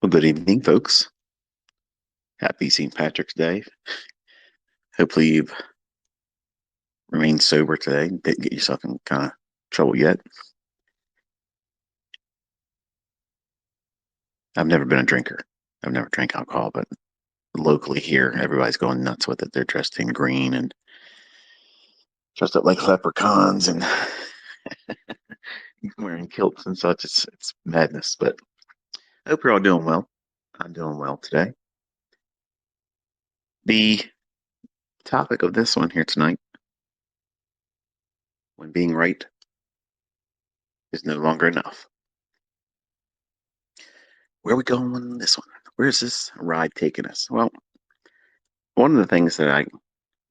Well, good evening, folks. Happy St. Patrick's Day. Hopefully, you've remained sober today. Didn't get yourself in kind of trouble yet. I've never been a drinker. I've never drank alcohol, but locally here, everybody's going nuts with it. They're dressed in green and dressed up like leprechauns and wearing kilts and such. It's madness, but I hope you're all doing well. I'm doing well today. The topic of this one here tonight, when being right is no longer enough. Where are we going with this one? Where's this ride taking us? Well, one of the things that I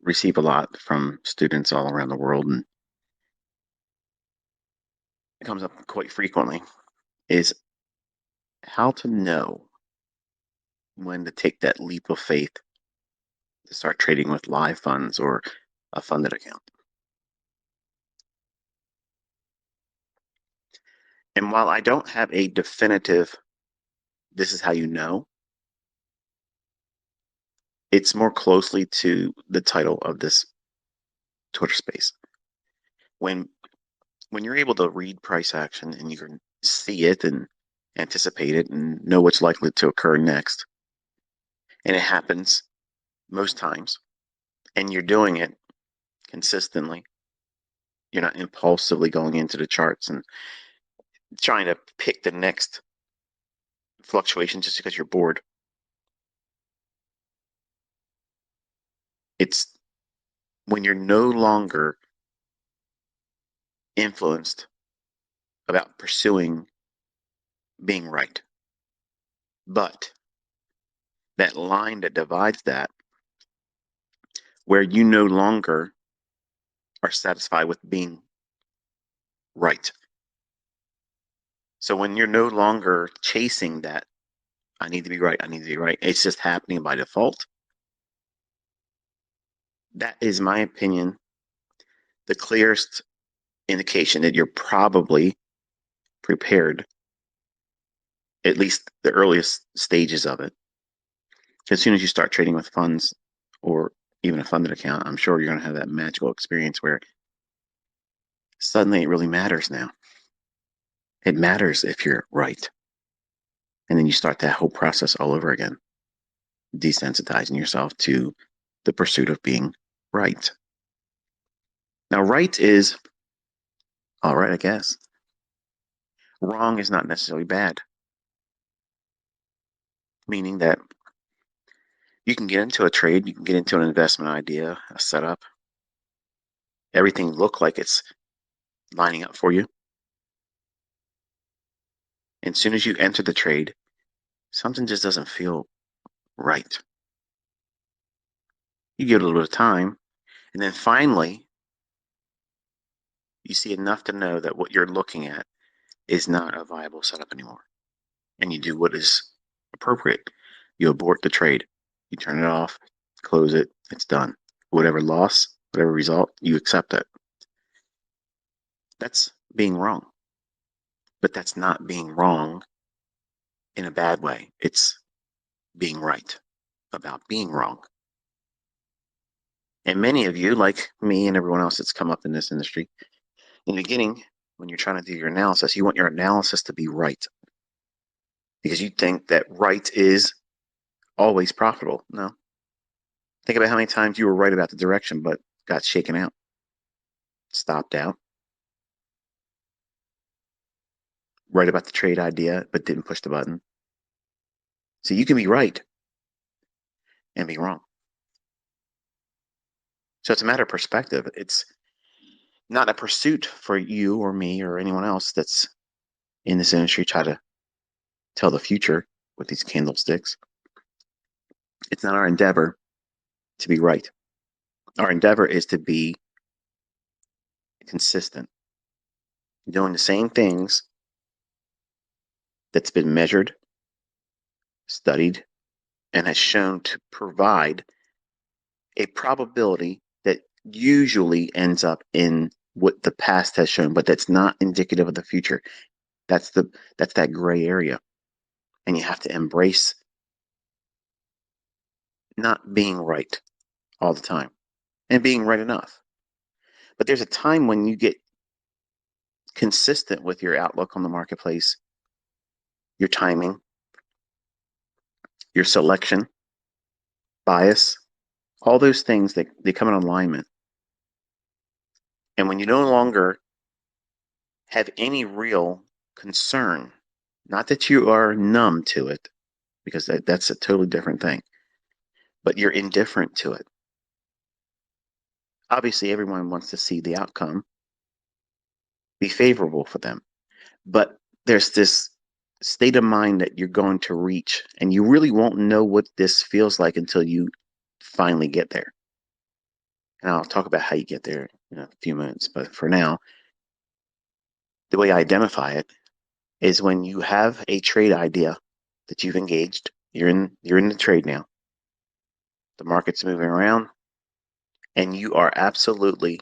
receive a lot from students all around the world, and it comes up quite frequently, is how to know when to take that leap of faith to start trading with live funds or a funded account. And while I don't have a definitive, this is how you know, it's more closely to the title of this Twitter space. When you're able to read price action and you can see it and anticipate it and know what's likely to occur next, and it happens most times, and you're doing it consistently, you're not impulsively going into the charts and trying to pick the next fluctuation just because you're bored. It's when you're no longer influenced about pursuing being right. But that line that divides that, where you no longer are satisfied with being right. So when you're no longer chasing that, I need to be right, I need to be right, it's just happening by default. That is my opinion, the clearest indication that you're probably prepared, at least the earliest stages of it. As soon as you start trading with funds or even a funded account, I'm sure you're going to have that magical experience where suddenly it really matters now. It matters if you're right. And then you start that whole process all over again, desensitizing yourself to the pursuit of being right. Now, right is all right, I guess. Wrong is not necessarily bad, meaning that you can get into a trade, you can get into an investment idea, a setup, everything look like it's lining up for you. And as soon as you enter the trade, something just doesn't feel right. You give it a little bit of time, and then finally, you see enough to know that what you're looking at is not a viable setup anymore. And you do what is appropriate. You abort the trade. You turn it off, close it, it's done. Whatever loss, whatever result, you accept it. That's being wrong. But that's not being wrong in a bad way. It's being right about being wrong. And many of you, like me and everyone else that's come up in this industry, in the beginning, when you're trying to do your analysis, you want your analysis to be right because you think that right is always profitable. No. Think about how many times you were right about the direction, but got shaken out, stopped out, right about the trade idea, but didn't push the button. So you can be right and be wrong. So it's a matter of perspective. It's not a pursuit for you or me or anyone else that's in this industry try to tell the future with these candlesticks. It's not our endeavor to be right. Our endeavor is to be consistent, doing the same things that's been measured, studied, and has shown to provide a probability that usually ends up in what the past has shown, but that's not indicative of the future. That's that gray area. And you have to embrace not being right all the time and being right enough. But there's a time when you get consistent with your outlook on the marketplace, your timing, your selection, bias, all those things that they come in alignment. And when you no longer have any real concern, not that you are numb to it, because that's a totally different thing, but you're indifferent to it. Obviously, everyone wants to see the outcome be favorable for them, but there's this state of mind that you're going to reach, and you really won't know what this feels like until you finally get there. And I'll talk about how you get there in a few minutes, but for now, the way I identify it is when you have a trade idea that you've engaged, you're in the trade now. The market's moving around and you are absolutely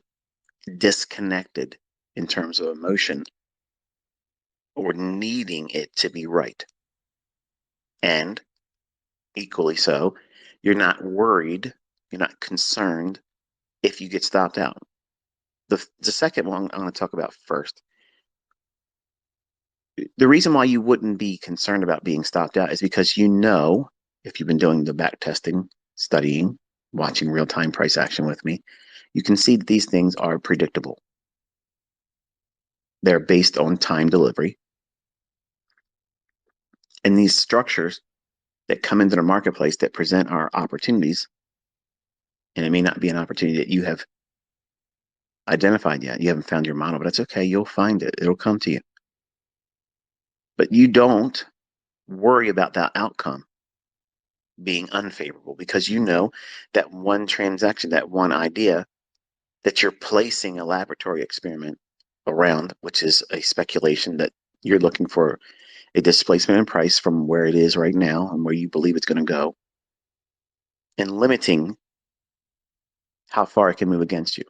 disconnected in terms of emotion or needing it to be right. And equally so, you're not worried, you're not concerned if you get stopped out. The second one I'm going to talk about first. The reason why you wouldn't be concerned about being stopped out is because you know, if you've been doing the back testing, studying, watching real time price action with me, you can see that these things are predictable. They're based on time delivery. And these structures that come into the marketplace that present our opportunities, and it may not be an opportunity that you have identified yet. You haven't found your model, but that's okay. You'll find it. It'll come to you. But you don't worry about that outcome being unfavorable because you know that one transaction, that one idea that you're placing a laboratory experiment around, which is a speculation that you're looking for a displacement in price from where it is right now and where you believe it's going to go, and limiting how far it can move against you.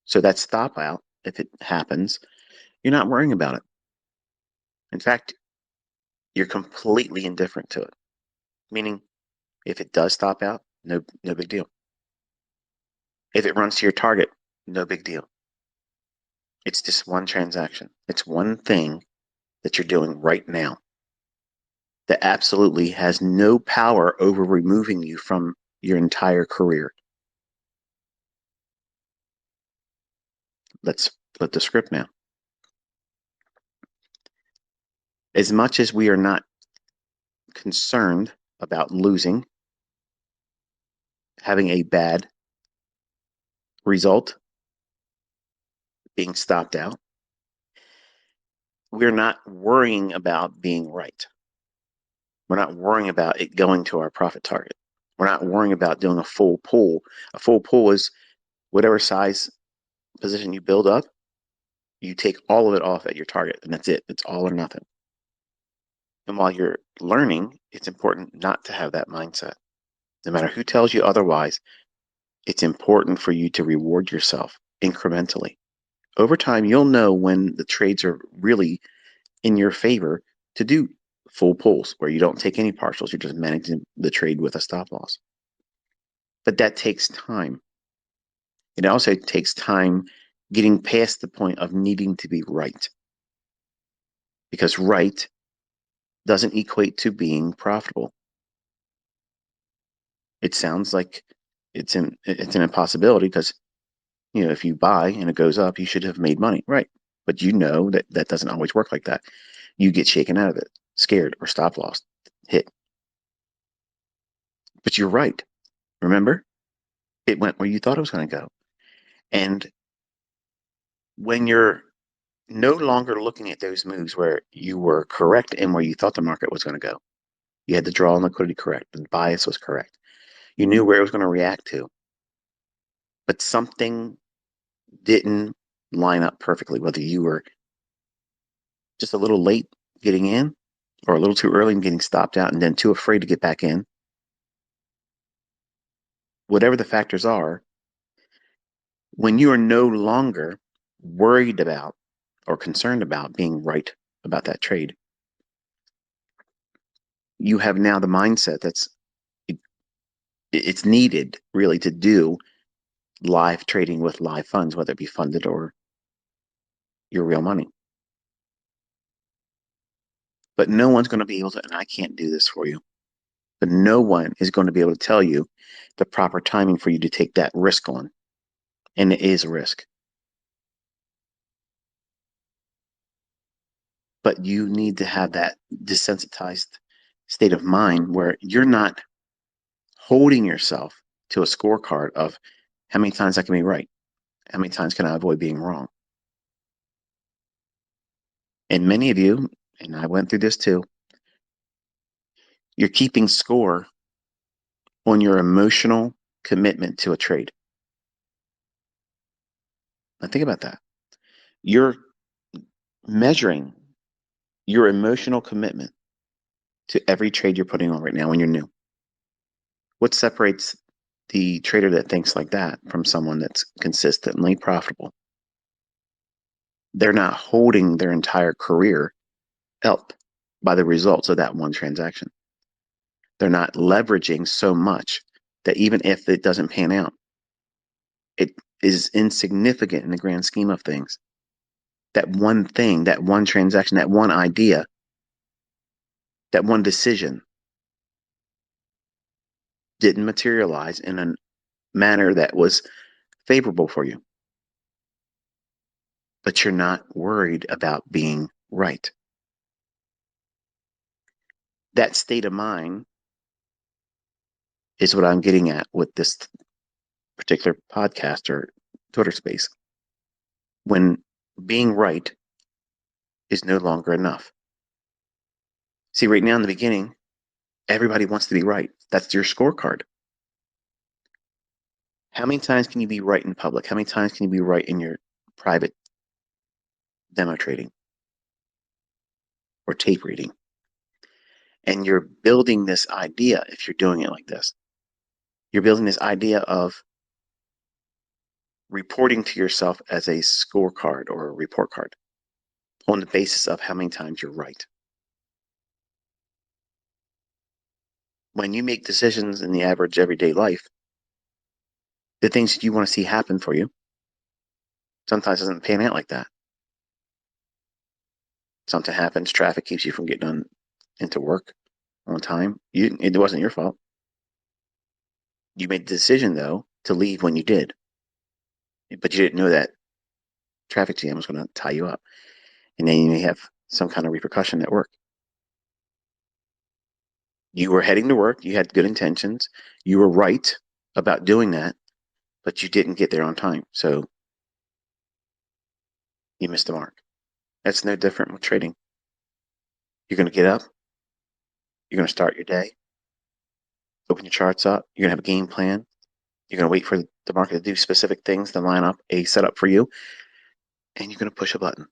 So that stop out, if it happens, you're not worrying about it. In fact, you're completely indifferent to it. Meaning, if it does stop out, no big deal. If it runs to your target, no big deal. It's just one transaction. It's one thing that you're doing right now that absolutely has no power over removing you from your entire career. Let's flip the script now. As much as we are not concerned about losing, having a bad result, being stopped out, we're not worrying about being right. We're not worrying about it going to our profit target. We're not worrying about doing a full pull. A full pull is whatever size position you build up, you take all of it off at your target, and that's it. It's all or nothing. And while you're learning, it's important not to have that mindset. No matter who tells you otherwise, it's important for you to reward yourself incrementally. Over time, you'll know when the trades are really in your favor to do full pulls where you don't take any partials, you're just managing the trade with a stop loss. But that takes time. It also takes time getting past the point of needing to be right. Because right doesn't equate to being profitable. It sounds like it's an impossibility because if you buy and it goes up, you should have made money, right? But you know that that doesn't always work like that. You get shaken out of it, scared or stop loss hit. But you're right. Remember, it went where you thought it was going to go. And when you're no longer looking at those moves where you were correct and where you thought the market was going to go, you had the draw and liquidity correct, the bias was correct. You knew where it was going to react to, but something didn't line up perfectly, whether you were just a little late getting in or a little too early and getting stopped out and then too afraid to get back in. Whatever the factors are, when you are no longer worried about or concerned about being right about that trade, you have now the mindset it's needed really to do live trading with live funds, whether it be funded or your real money. But no one's going to be able to, and I can't do this for you, but no one is going to be able to tell you the proper timing for you to take that risk on. And it is a risk. But you need to have that desensitized state of mind where you're not holding yourself to a scorecard of how many times I can be right, how many times can I avoid being wrong. And many of you, and I went through this too, you're keeping score on your emotional commitment to a trade. Now think about that. You're measuring your emotional commitment to every trade you're putting on right now when you're new. What separates the trader that thinks like that from someone that's consistently profitable? They're not holding their entire career up by the results of that one transaction. They're not leveraging so much that even if it doesn't pan out, it is insignificant in the grand scheme of things. That one thing, that one transaction, that one idea, that one decision didn't materialize in a manner that was favorable for you. But you're not worried about being right. That state of mind is what I'm getting at with this particular podcast or Twitter space. When being right is no longer enough. See, right now in the beginning, everybody wants to be right. That's your scorecard. How many times can you be right in public? How many times can you be right in your private demo trading or tape reading? And you're building this idea, if you're doing it like this, you're building this idea of reporting to yourself as a scorecard or a report card on the basis of how many times you're right. When you make decisions in the average everyday life, the things that you want to see happen for you sometimes doesn't pan out like that. Something happens, traffic keeps you from getting into work on time. It wasn't your fault. You made the decision, though, to leave when you did, but you didn't know that traffic jam was going to tie you up. And then you may have some kind of repercussion at work. You were heading to work, you had good intentions, you were right about doing that, but you didn't get there on time. So you missed the mark. That's no different with trading. You're going to get up, you're going to start your day, open your charts up, you're going to have a game plan, you're going to wait for the market to do specific things to line up a setup for you, and you're going to push a button.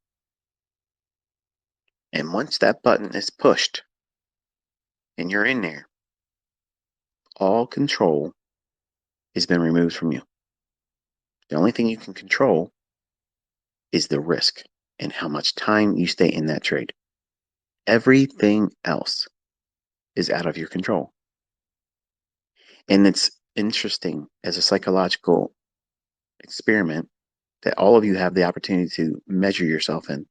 And once that button is pushed and you're in there, all control has been removed from you. The only thing you can control is the risk and how much time you stay in that trade. Everything else is out of your control. And it's interesting as a psychological experiment that all of you have the opportunity to measure yourself in.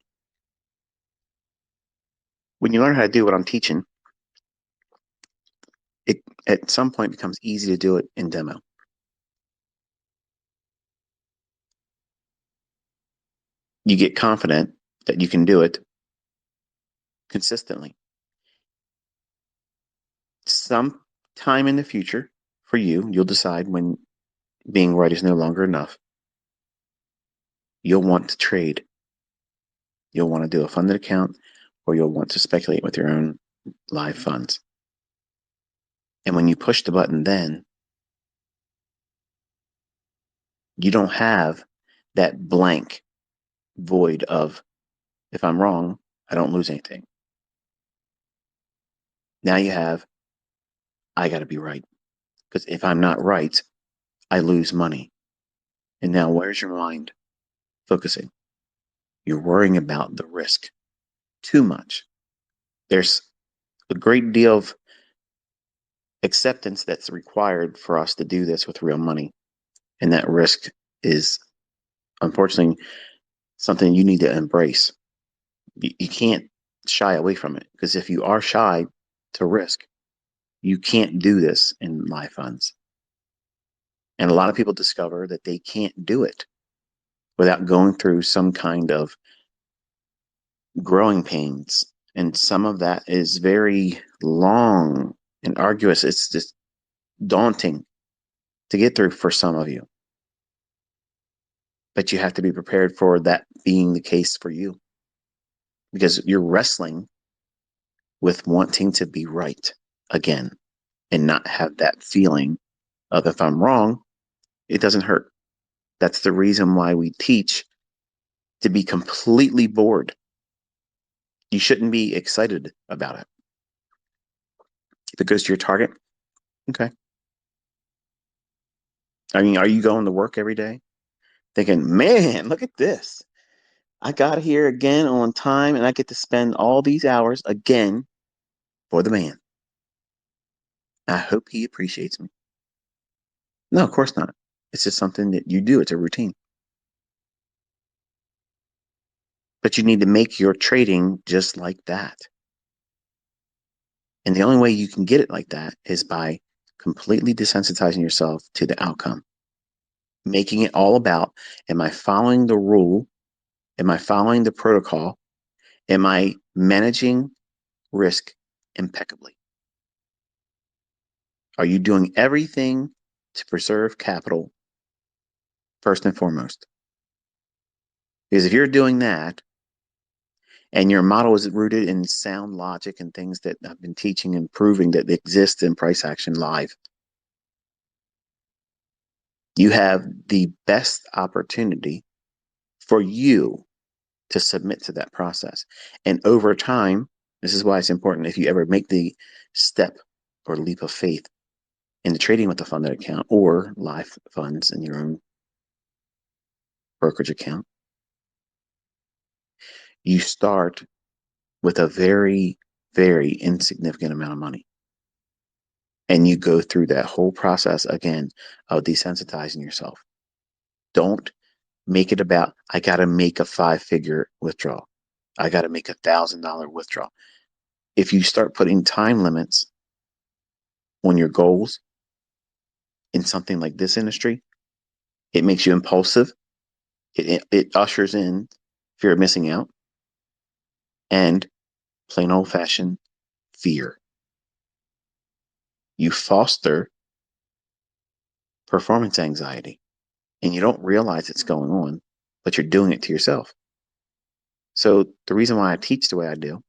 When you learn how to do what I'm teaching, it at some point becomes easy to do it in demo. You get confident that you can do it consistently. Sometime in the future, for you, you'll decide when being right is no longer enough. You'll want to trade. You'll want to do a funded account, or you'll want to speculate with your own live funds. And when you push the button, then you don't have that blank void of, if I'm wrong, I don't lose anything. Now you have, I got to be right. Because if I'm not right, I lose money. And now where's your mind focusing? You're worrying about the risk too much. There's a great deal of acceptance that's required for us to do this with real money. And that risk is unfortunately something you need to embrace. You can't shy away from it, because if you are shy to risk, you can't do this in live funds. And a lot of people discover that they can't do it without going through some kind of growing pains. And some of that is very long and arduous. It's just daunting to get through for some of you. But you have to be prepared for that being the case for you, because you're wrestling with wanting to be right again and not have that feeling of, if I'm wrong, it doesn't hurt. That's the reason why we teach to be completely bored. You shouldn't be excited about it. If it goes to your target, okay. I mean, are you going to work every day thinking, man, look at this? I got here again on time and I get to spend all these hours again for the man. I hope he appreciates me. No, of course not. It's just something that you do. It's a routine. But you need to make your trading just like that. And the only way you can get it like that is by completely desensitizing yourself to the outcome, making it all about, am I following the rule? Am I following the protocol? Am I managing risk impeccably? Are you doing everything to preserve capital first and foremost? Because if you're doing that and your model is rooted in sound logic and things that I've been teaching and proving that exist in price action live, you have the best opportunity for you to submit to that process. And over time, this is why it's important, if you ever make the step or leap of faith into trading with a funded account or live funds in your own brokerage account, you start with a very, very insignificant amount of money. And you go through that whole process again of desensitizing yourself. Don't make it about, I got to make a 5-figure withdrawal. I got to make $1,000 withdrawal. If you start putting time limits on your goals in something like this industry, it makes you impulsive. It ushers in fear of missing out and plain old fashioned fear. You foster performance anxiety and you don't realize it's going on, but you're doing it to yourself. So the reason why I teach the way I do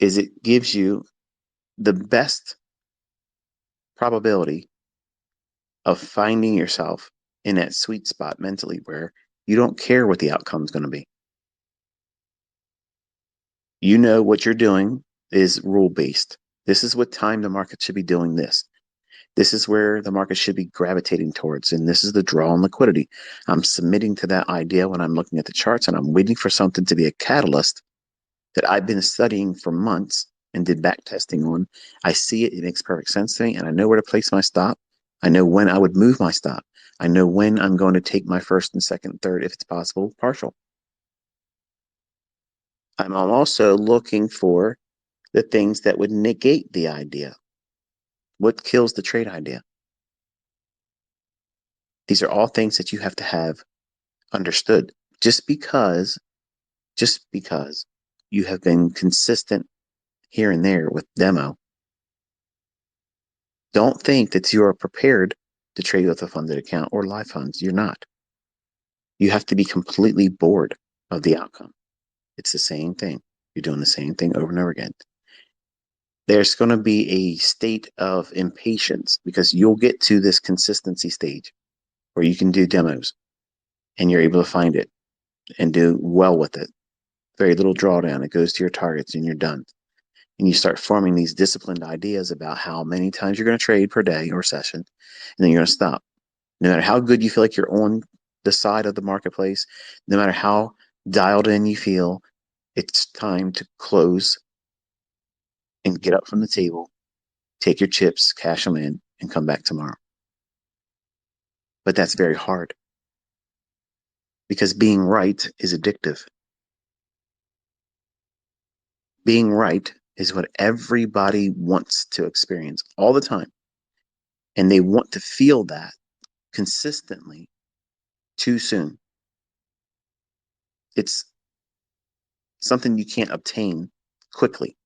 is it gives you the best probability of finding yourself in that sweet spot mentally where you don't care what the outcome is going to be. You know what you're doing is rule based. This is what time the market should be doing this. This is where the market should be gravitating towards. And this is the draw on liquidity. I'm submitting to that idea when I'm looking at the charts and I'm waiting for something to be a catalyst that I've been studying for months and did back testing on. I see it. It makes perfect sense to me. And I know where to place my stop. I know when I would move my stop. I know when I'm going to take my first and second and third, if it's possible, partial. I'm also looking for the things that would negate the idea. What kills the trade idea? These are all things that you have to have understood. Just because you have been consistent here and there with demo, don't think that you are prepared to trade with a funded account or live funds. You're not. You have to be completely bored of the outcome. It's the same thing. You're doing the same thing over and over again. There's going to be a state of impatience because you'll get to this consistency stage where you can do demos and you're able to find it and do well with it. Very little drawdown. It goes to your targets and you're done. And you start forming these disciplined ideas about how many times you're going to trade per day or session, and then you're going to stop. No matter how good you feel like you're on the side of the marketplace, no matter how dialed in you feel, it's time to close and get up from the table take your chips, cash them in, and come back tomorrow. But that's very hard because being right is addictive. Being right is what everybody wants to experience all the time. And they want to feel that consistently too soon. It's something you can't obtain quickly.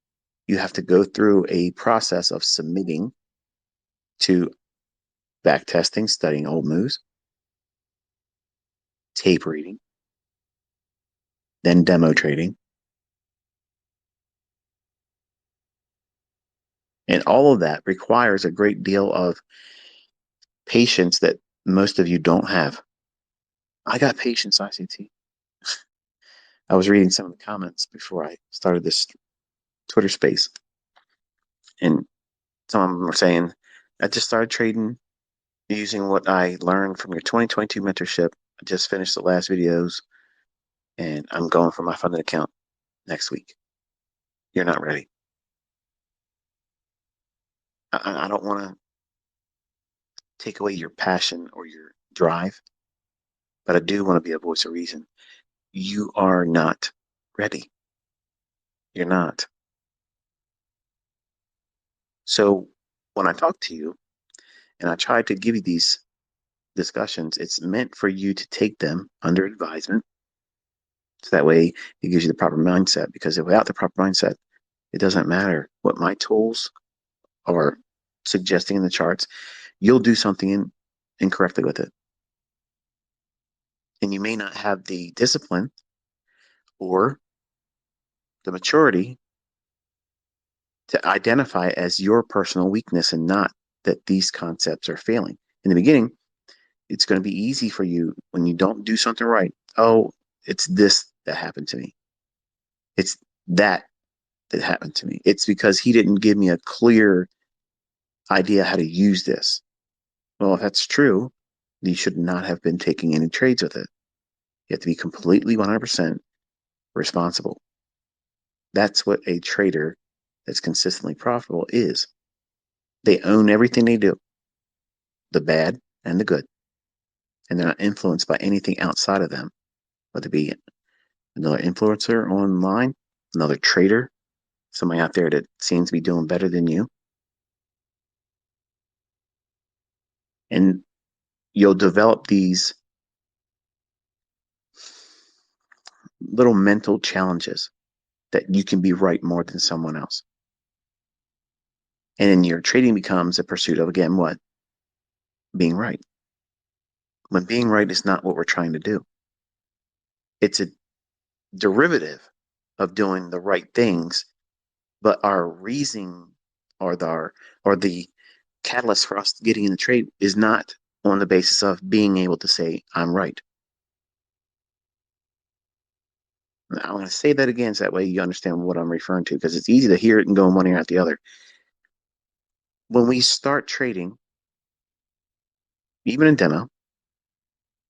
You have to go through a process of submitting to back testing, studying old moves, tape reading, then demo trading. And all of that requires a great deal of patience that most of you don't have. I got patience, ICT. I was reading some of the comments before I started this Twitter space, and some of them were saying, I just started trading using what I learned from your 2022 mentorship. I just finished the last videos, and I'm going for my funded account next week. You're not ready. I don't want to take away your passion or your drive, but I do want to be a voice of reason. You are not ready. You're not. So when I talk to you and I try to give you these discussions, it's meant for you to take them under advisement. So that way it gives you the proper mindset, because without the proper mindset, it doesn't matter what my tools are suggesting in the charts. You'll do something incorrectly with it. And you may not have the discipline or the maturity to identify it as your personal weakness and not that these concepts are failing. In the beginning, it's going to be easy for you when you don't do something right. Oh, it's this that happened to me. It's that happened to me. It's because he didn't give me a clear idea how to use this. Well, if that's true, you should not have been taking any trades with it. You have to be completely 100% responsible. That's what a trader that's consistently profitable is. They own everything they do, the bad and the good. And they're not influenced by anything outside of them, whether it be another influencer online, another trader, somebody out there that seems to be doing better than you. And you'll develop these little mental challenges that you can be right more than someone else. And then your trading becomes a pursuit of, again, what? Being right. When being right is not what we're trying to do. It's a derivative of doing the right things, but our reasoning or the catalyst for us getting in the trade is not on the basis of being able to say, I'm right. I'm going to say that again so that way you understand what I'm referring to, because it's easy to hear it and go in one ear out the other. When we start trading, even in demo,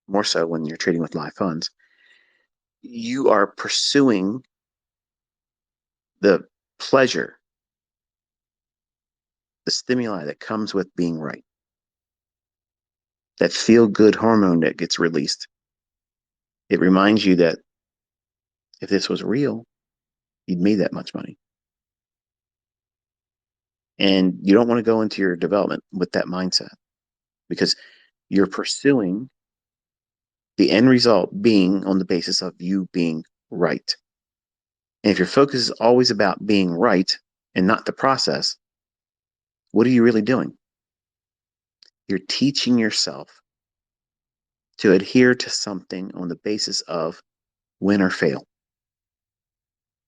more so when you're trading with live funds, you are pursuing the pleasure, the stimuli that comes with being right, that feel good hormone that gets released. It reminds you that if this was real, you'd made that much money. And you don't want to go into your development with that mindset, because you're pursuing the end result being on the basis of you being right. And if your focus is always about being right and not the process, what are you really doing? You're teaching yourself to adhere to something on the basis of win or fail.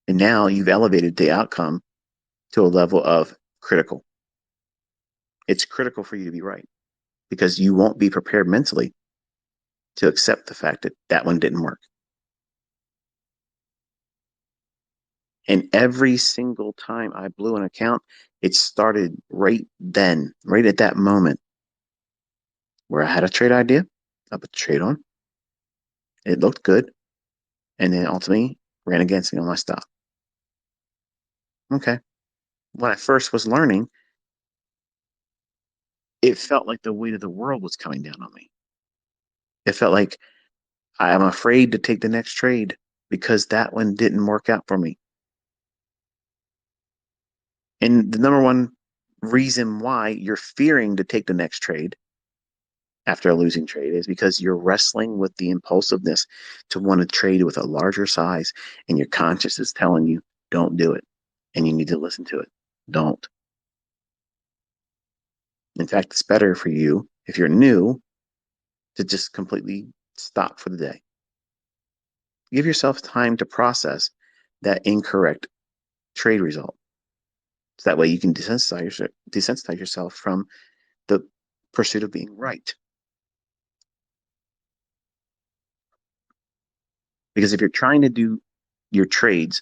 And now you've elevated the outcome to a level of critical. It's critical for you to be right, because you won't be prepared mentally to accept the fact that that one didn't work. And every single time I blew an account, it started right then, right at that moment where I had a trade idea, I put the trade on, it looked good, and then ultimately ran against me on my stop. Okay. When I first was learning, it felt like the weight of the world was coming down on me. It felt like I'm afraid to take the next trade because that one didn't work out for me. And the number one reason why you're fearing to take the next trade after a losing trade is because you're wrestling with the impulsiveness to want to trade with a larger size, and your conscience is telling you, don't do it. And you need to listen to it. Don't. In fact, it's better for you, if you're new, to just completely stop for the day. Give yourself time to process that incorrect trade result. So that way you can desensitize yourself from the pursuit of being right. Because if you're trying to do your trades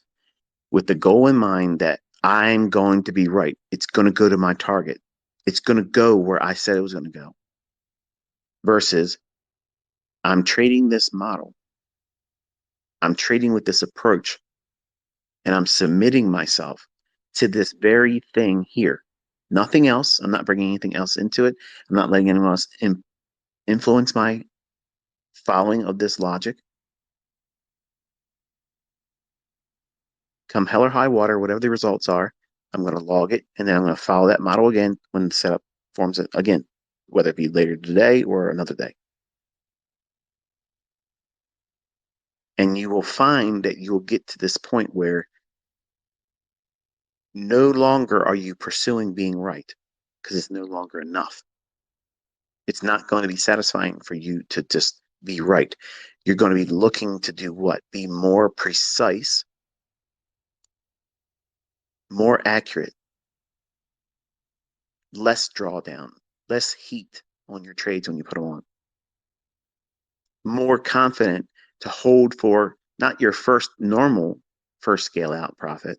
with the goal in mind that I'm going to be right, it's going to go to my target, it's going to go where I said it was going to go, versus I'm trading this model, I'm trading with this approach, and I'm submitting myself to this very thing here. Nothing else. I'm not bringing anything else into it. I'm not letting anyone else influence my following of this logic. Come hell or high water, whatever the results are, I'm going to log it, and then I'm going to follow that model again when the setup forms it again, whether it be later today or another day. And you will find that you will get to this point where no longer are you pursuing being right, because it's no longer enough. It's not going to be satisfying for you to just be right. You're going to be looking to do what? Be more precise, more accurate, less drawdown, less heat on your trades when you put them on, more confident to hold for not your first scale out profit.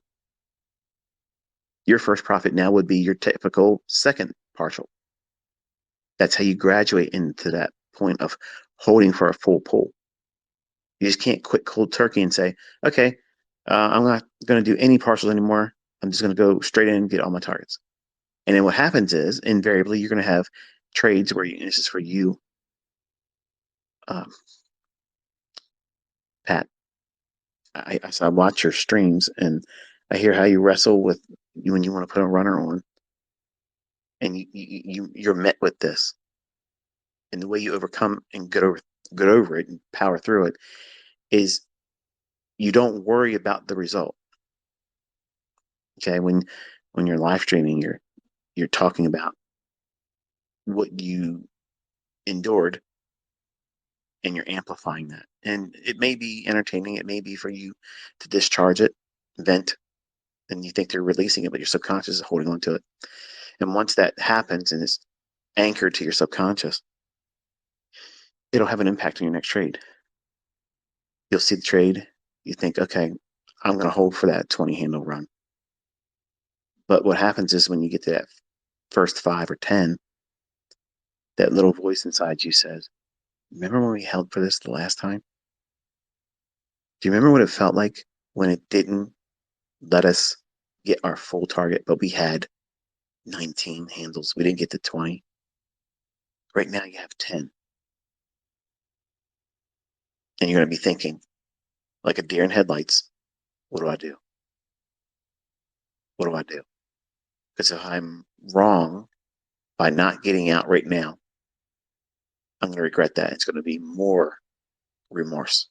Your first profit now would be your typical second partial. That's how you graduate into that point of holding for a full pull. You just can't quit cold turkey and say, okay, I'm not going to do any partials anymore. I'm just going to go straight in and get all my targets. And then what happens is, invariably, you're going to have trades where this is for you, um, Pat. I watch your streams and I hear how you wrestle with you when you want to put a runner on, and you're met with this, and the way you overcome and get over it and power through it is you don't worry about the result. Okay, when you're live streaming, you're talking about what you endured, and you're amplifying that. And it may be entertaining, it may be for you to discharge it, vent, and you think they're releasing it, but your subconscious is holding on to it. And once that happens and it's anchored to your subconscious, it'll have an impact on your next trade. You'll see the trade, you think, okay, I'm going to hold for that 20 handle run. But what happens is when you get to that first 5 or 10, that little voice inside you says, remember when we held for this the last time? Do you remember what it felt like when it didn't let us get our full target, but we had 19 handles? We didn't get to 20. Right now you have 10. And you're going to be thinking, like a deer in headlights, what do I do? What do I do? Because if I'm wrong by not getting out right now, I'm going to regret that. It's going to be more remorse.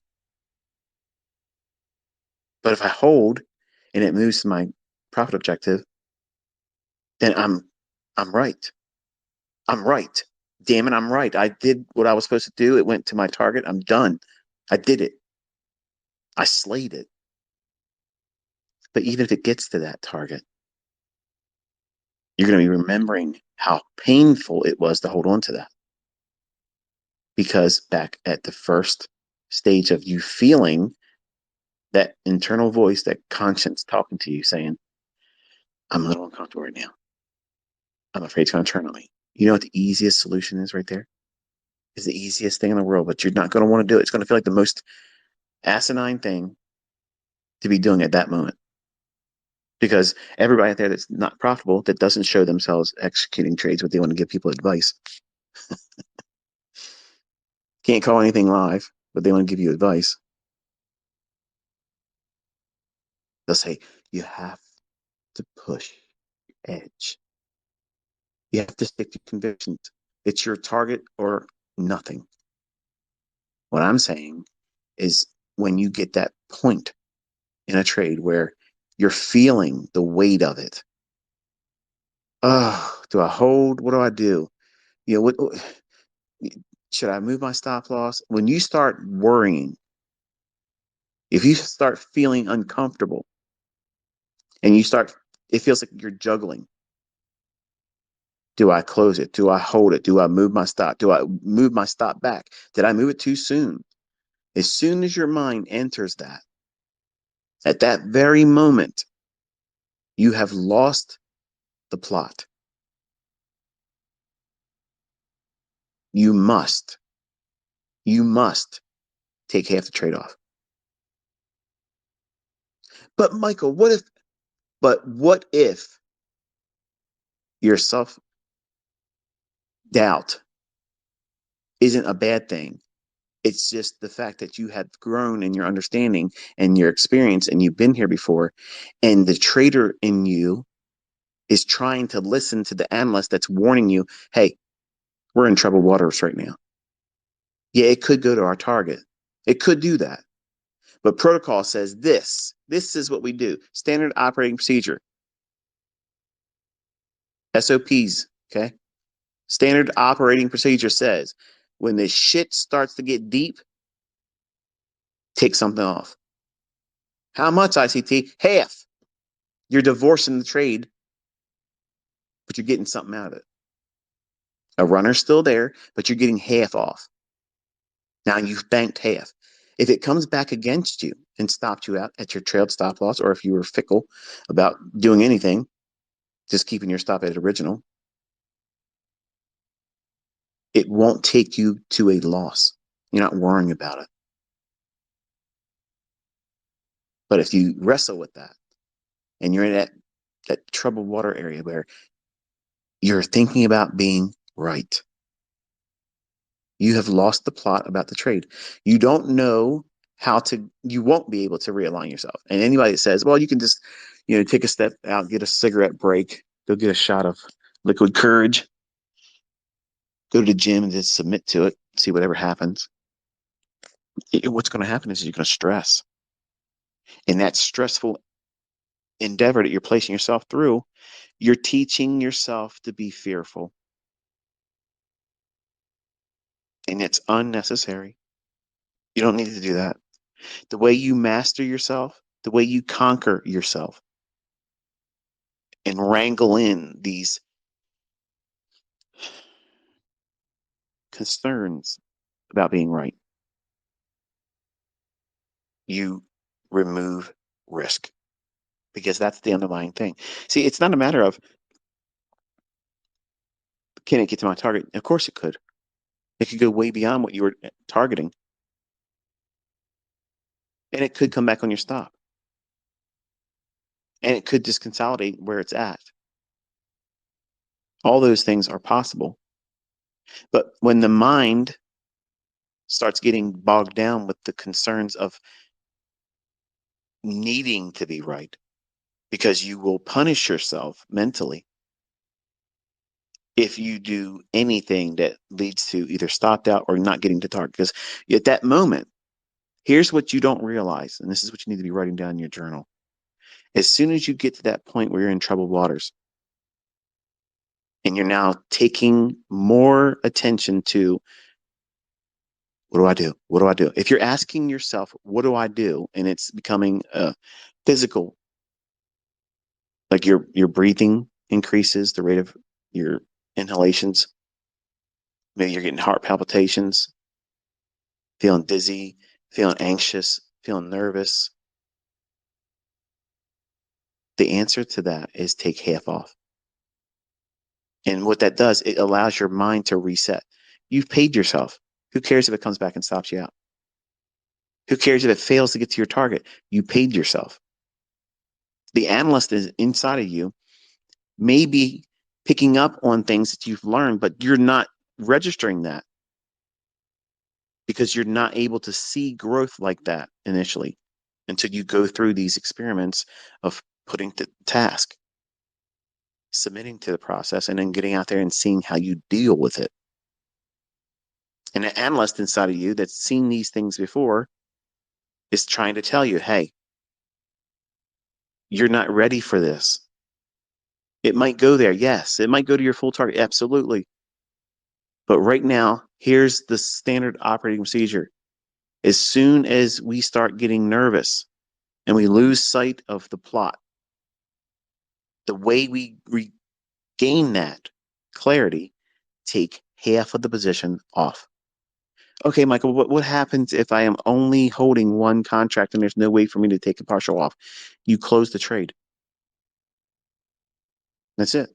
But if I hold and it moves to my profit objective, then I'm right. I'm right. Damn it, I'm right. I did what I was supposed to do. It went to my target. I'm done. I did it. I slayed it. But even if it gets to that target, you're going to be remembering how painful it was to hold on to that. Because back at the first stage of you feeling that internal voice, that conscience talking to you saying, I'm a little uncomfortable right now. I'm afraid it's going to turn on me. You know what the easiest solution is right there? It's the easiest thing in the world, but you're not going to want to do it. It's going to feel like the most asinine thing to be doing at that moment. because everybody out there that's not profitable, that doesn't show themselves executing trades, but they want to give people advice. Can't call anything live, but they want to give you advice. They'll say, you have to push your edge. You have to stick to convictions. It's your target or nothing. What I'm saying is when you get that point in a trade where you're feeling the weight of it. Oh, do I hold? What do I do? You know, what should I move my stop loss? When you start worrying, if you start feeling uncomfortable and it feels like you're juggling. Do I close it? Do I hold it? Do I move my stop? Do I move my stop back? Did I move it too soon? As soon as your mind enters that, at that very moment, you have lost the plot. You must, you must take half the trade off. But Michael, what if your self doubt isn't a bad thing? It's just the fact that you have grown in your understanding and your experience and you've been here before. And the trader in you is trying to listen to the analyst that's warning you, hey, we're in troubled waters right now. Yeah, it could go to our target. It could do that. But protocol says this is what we do. Standard operating procedure. SOPs, okay? Standard operating procedure says when the shit starts to get deep, take something off. How much, ICT? Half. You're divorcing the trade, but you're getting something out of it. A runner's still there, but you're getting half off. Now you've banked half. If it comes back against you and stopped you out at your trailed stop loss, or if you were fickle about doing anything, just keeping your stop at original, it won't take you to a loss. You're not worrying about it. But if you wrestle with that and you're in that troubled water area where you're thinking about being right, you have lost the plot about the trade. You don't know you won't be able to realign yourself. And anybody that says, well, you can just, take a step out, get a cigarette break, go get a shot of liquid courage, go to the gym and just submit to it, see whatever happens. What's going to happen is you're going to stress. And that stressful endeavor that you're placing yourself through, you're teaching yourself to be fearful. And it's unnecessary. You don't need to do that. The way you master yourself, the way you conquer yourself and wrangle in these concerns about being right, you remove risk because that's the underlying thing. See, it's not a matter of can it get to my target? Of course it could. It could go way beyond what you were targeting. And it could come back on your stop. And it could just consolidate where it's at. All those things are possible. But when the mind starts getting bogged down with the concerns of needing to be right, because you will punish yourself mentally if you do anything that leads to either stopped out or not getting to target. Because at that moment, here's what you don't realize, and this is what you need to be writing down in your journal. As soon as you get to that point where you're in troubled waters, and you're now taking more attention to what do I do? What do I do? If you're asking yourself, what do I do? And it's becoming physical, like your breathing increases, the rate of your inhalations. Maybe you're getting heart palpitations, feeling dizzy, feeling anxious, feeling nervous. The answer to that is take half off. And what that does, it allows your mind to reset. You've paid yourself. Who cares if it comes back and stops you out? Who cares if it fails to get to your target? You paid yourself. The analyst is inside of you, maybe picking up on things that you've learned, but you're not registering that because you're not able to see growth like that initially until you go through these experiments of putting the task, submitting to the process, and then getting out there and seeing how you deal with it. And an analyst inside of you that's seen these things before is trying to tell you, hey, you're not ready for this. It might go there. Yes. It might go to your full target. Absolutely. But right now, here's the standard operating procedure. As soon as we start getting nervous and we lose sight of the plot, the way we regain that clarity, take half of the position off. Okay, Michael, what happens if I am only holding one contract and there's no way for me to take a partial off? You close the trade. That's it.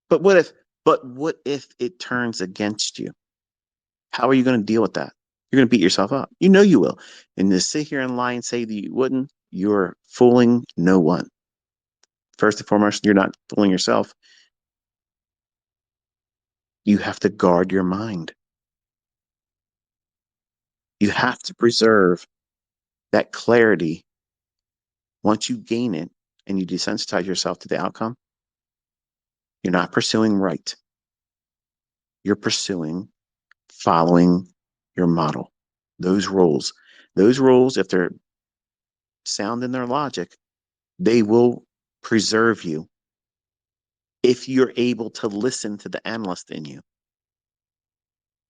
But what if it turns against you? How are you going to deal with that? You're going to beat yourself up. You know you will. And to sit here and lie and say that you wouldn't, you're fooling no one. First and foremost, you're not fooling yourself. You have to guard your mind. You have to preserve that clarity. Once you gain it and you desensitize yourself to the outcome, you're not pursuing right. You're pursuing following your model. Those rules, if they're sound in their logic, they will preserve you if you're able to listen to the analyst in you.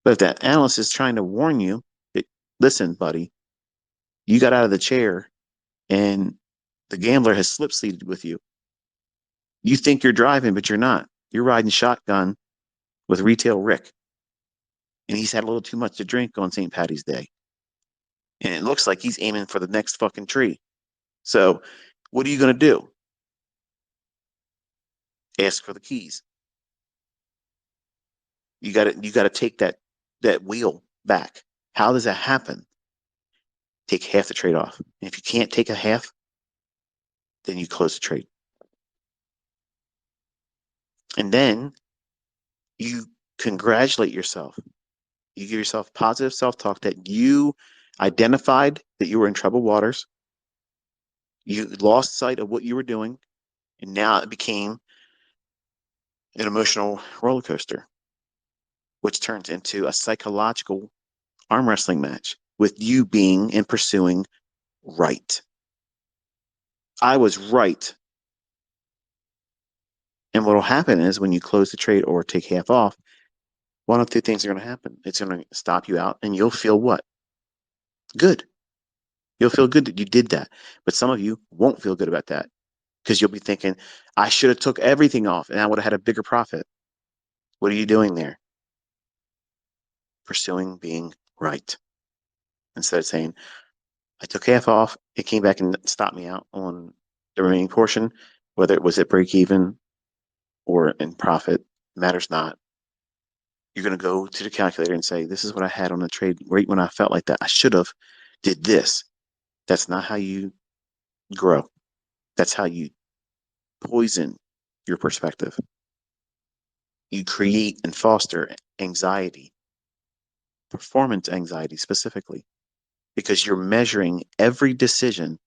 But if that analyst is trying to warn you, listen, buddy, you got out of the chair and the gambler has slip seated with you. You think you're driving, but you're not. You're riding shotgun with Retail Rick. And he's had a little too much to drink on St. Patty's Day. And it looks like he's aiming for the next fucking tree. So what are you going to do? Ask for the keys. You got to take that wheel back. How does that happen? Take half the trade off. And if you can't take a half, then you close the trade. And then you congratulate yourself. You give yourself positive self-talk that you identified that you were in troubled waters. You lost sight of what you were doing, and now it became an emotional roller coaster, which turns into a psychological arm wrestling match with you being and pursuing right. I was right. And what will happen is when you close the trade or take half off, one of two things are going to happen. It's going to stop you out, and you'll feel what? Good. You'll feel good that you did that. But some of you won't feel good about that because you'll be thinking, I should have took everything off and I would have had a bigger profit. What are you doing there? Pursuing being right. Instead of saying, I took half off, it came back and stopped me out on the remaining portion, whether it was at break even or in profit, matters not. You're going to go to the calculator and say, this is what I had on the trade right when I felt like that. I should have did this. That's not how you grow. That's how you poison your perspective. You create and foster anxiety, performance anxiety specifically, because you're measuring every decision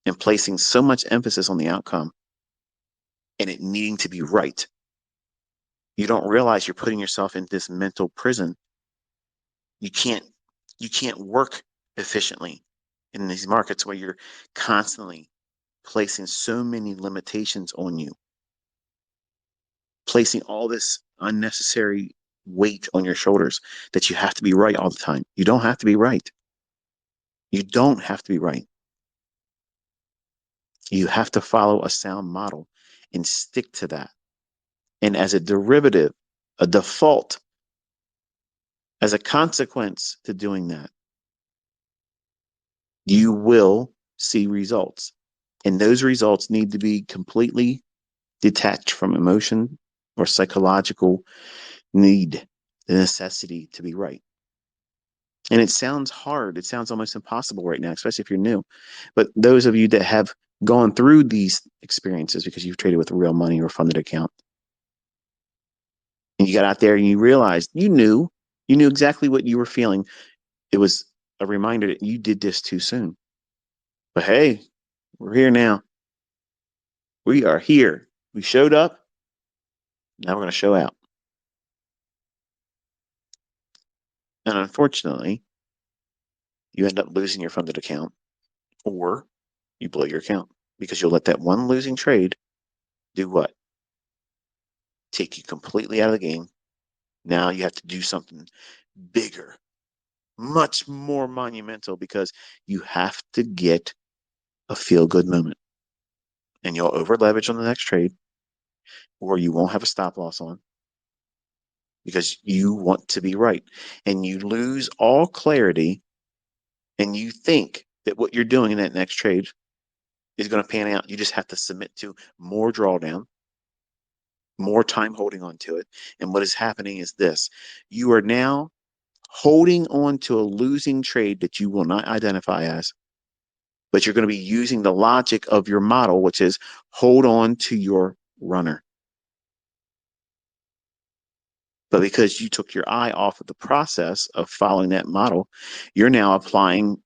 and placing so much emphasis on the outcome and it needing to be right. You don't realize you're putting yourself in this mental prison. You can't work efficiently in these markets where you're constantly placing so many limitations on you, placing all this unnecessary weight on your shoulders that you have to be right all the time. You don't have to be right. You don't have to be right. You have to follow a sound model and stick to that. And as a derivative, a default, as a consequence to doing that, you will see results. And those results need to be completely detached from emotion or psychological need, the necessity to be right. And it sounds hard. It sounds almost impossible right now, especially if you're new. But those of you that have gone through these experiences because you've traded with real money or funded account, and you got out there and you realized you knew exactly what you were feeling. It was a reminder that you did this too soon. But hey, we're here now. We are here. We showed up. Now we're going to show out. And unfortunately, you end up losing your funded account or you blow your account because you'll let that one losing trade do what? Take you completely out of the game. Now you have to do something bigger, much more monumental because you have to get a feel good moment. And you'll over leverage on the next trade or you won't have a stop loss on because you want to be right. And you lose all clarity and you think that what you're doing in that next trade is going to pan out. You just have to submit to more drawdown, more time holding on to it. And what is happening is this: you are now holding on to a losing trade that you will not identify as, but you're going to be using the logic of your model, which is hold on to your runner. But because you took your eye off of the process of following that model, you're now applying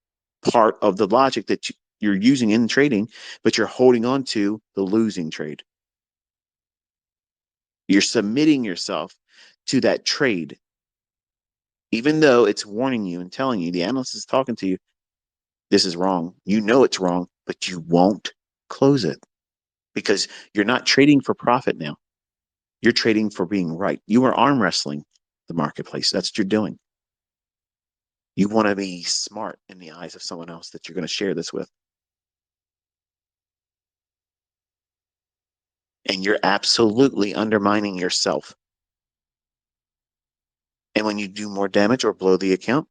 part of the logic that you're using in trading, but you're holding on to the losing trade. You're submitting yourself to that trade, even though it's warning you and telling you, the analyst is talking to you, this is wrong. You know it's wrong, but you won't close it because you're not trading for profit now. You're trading for being right. You are arm wrestling the marketplace. That's what you're doing. You want to be smart in the eyes of someone else that you're going to share this with. And you're absolutely undermining yourself. And when you do more damage or blow the account,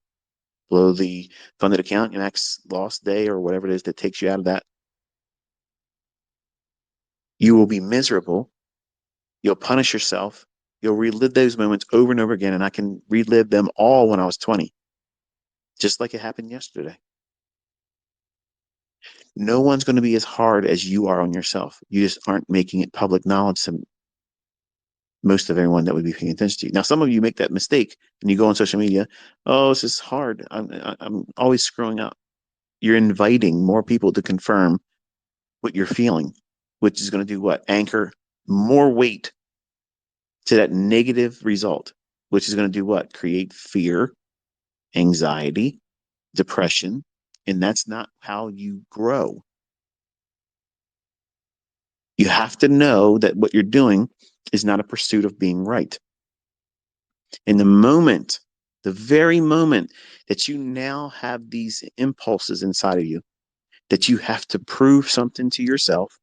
blow the funded account, your next loss day or whatever it is that takes you out of that, you will be miserable. You'll punish yourself. You'll relive those moments over and over again. And I can relive them all when I was 20, just like it happened yesterday. No one's going to be as hard as you are on yourself. You just aren't making it public knowledge to most of everyone that would be paying attention to you. Now, some of you make that mistake and you go on social media. Oh, this is hard. I'm always screwing up. You're inviting more people to confirm what you're feeling, which is going to do what? Anchor more weight to that negative result, which is going to do what? Create fear, anxiety, depression. And that's not how you grow. You have to know that what you're doing is not a pursuit of being right. In the moment, the very moment that you now have these impulses inside of you, that you have to prove something to yourself,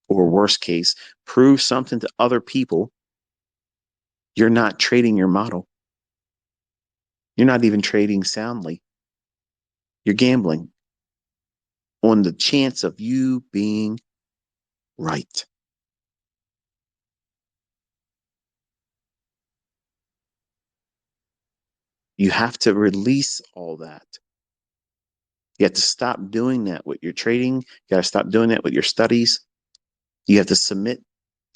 or worst case, prove something to other people, you're not trading your model. You're not even trading soundly. You're gambling on the chance of you being right. You have to release all that. You have to stop doing that with your trading. You got to stop doing that with your studies. You have to submit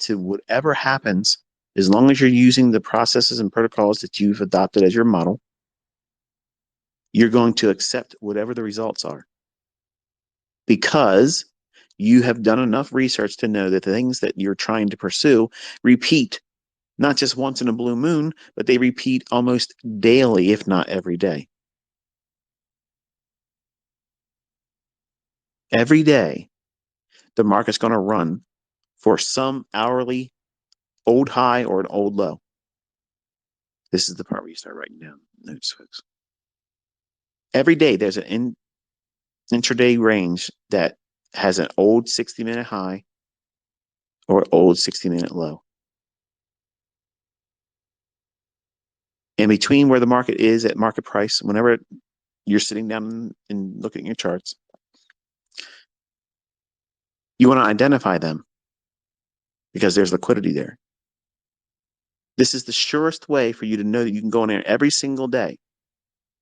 to whatever happens as long as you're using the processes and protocols that you've adopted as your model. You're going to accept whatever the results are because you have done enough research to know that the things that you're trying to pursue repeat not just once in a blue moon, but they repeat almost daily, if not every day. Every day, the market's going to run for some hourly old high or an old low. This is the part where you start writing down notes, folks. Every day, there's an intraday range that has an old 60-minute high or old 60-minute low. In between where the market is at market price, whenever you're sitting down and looking at your charts, you want to identify them because there's liquidity there. This is the surest way for you to know that you can go in there every single day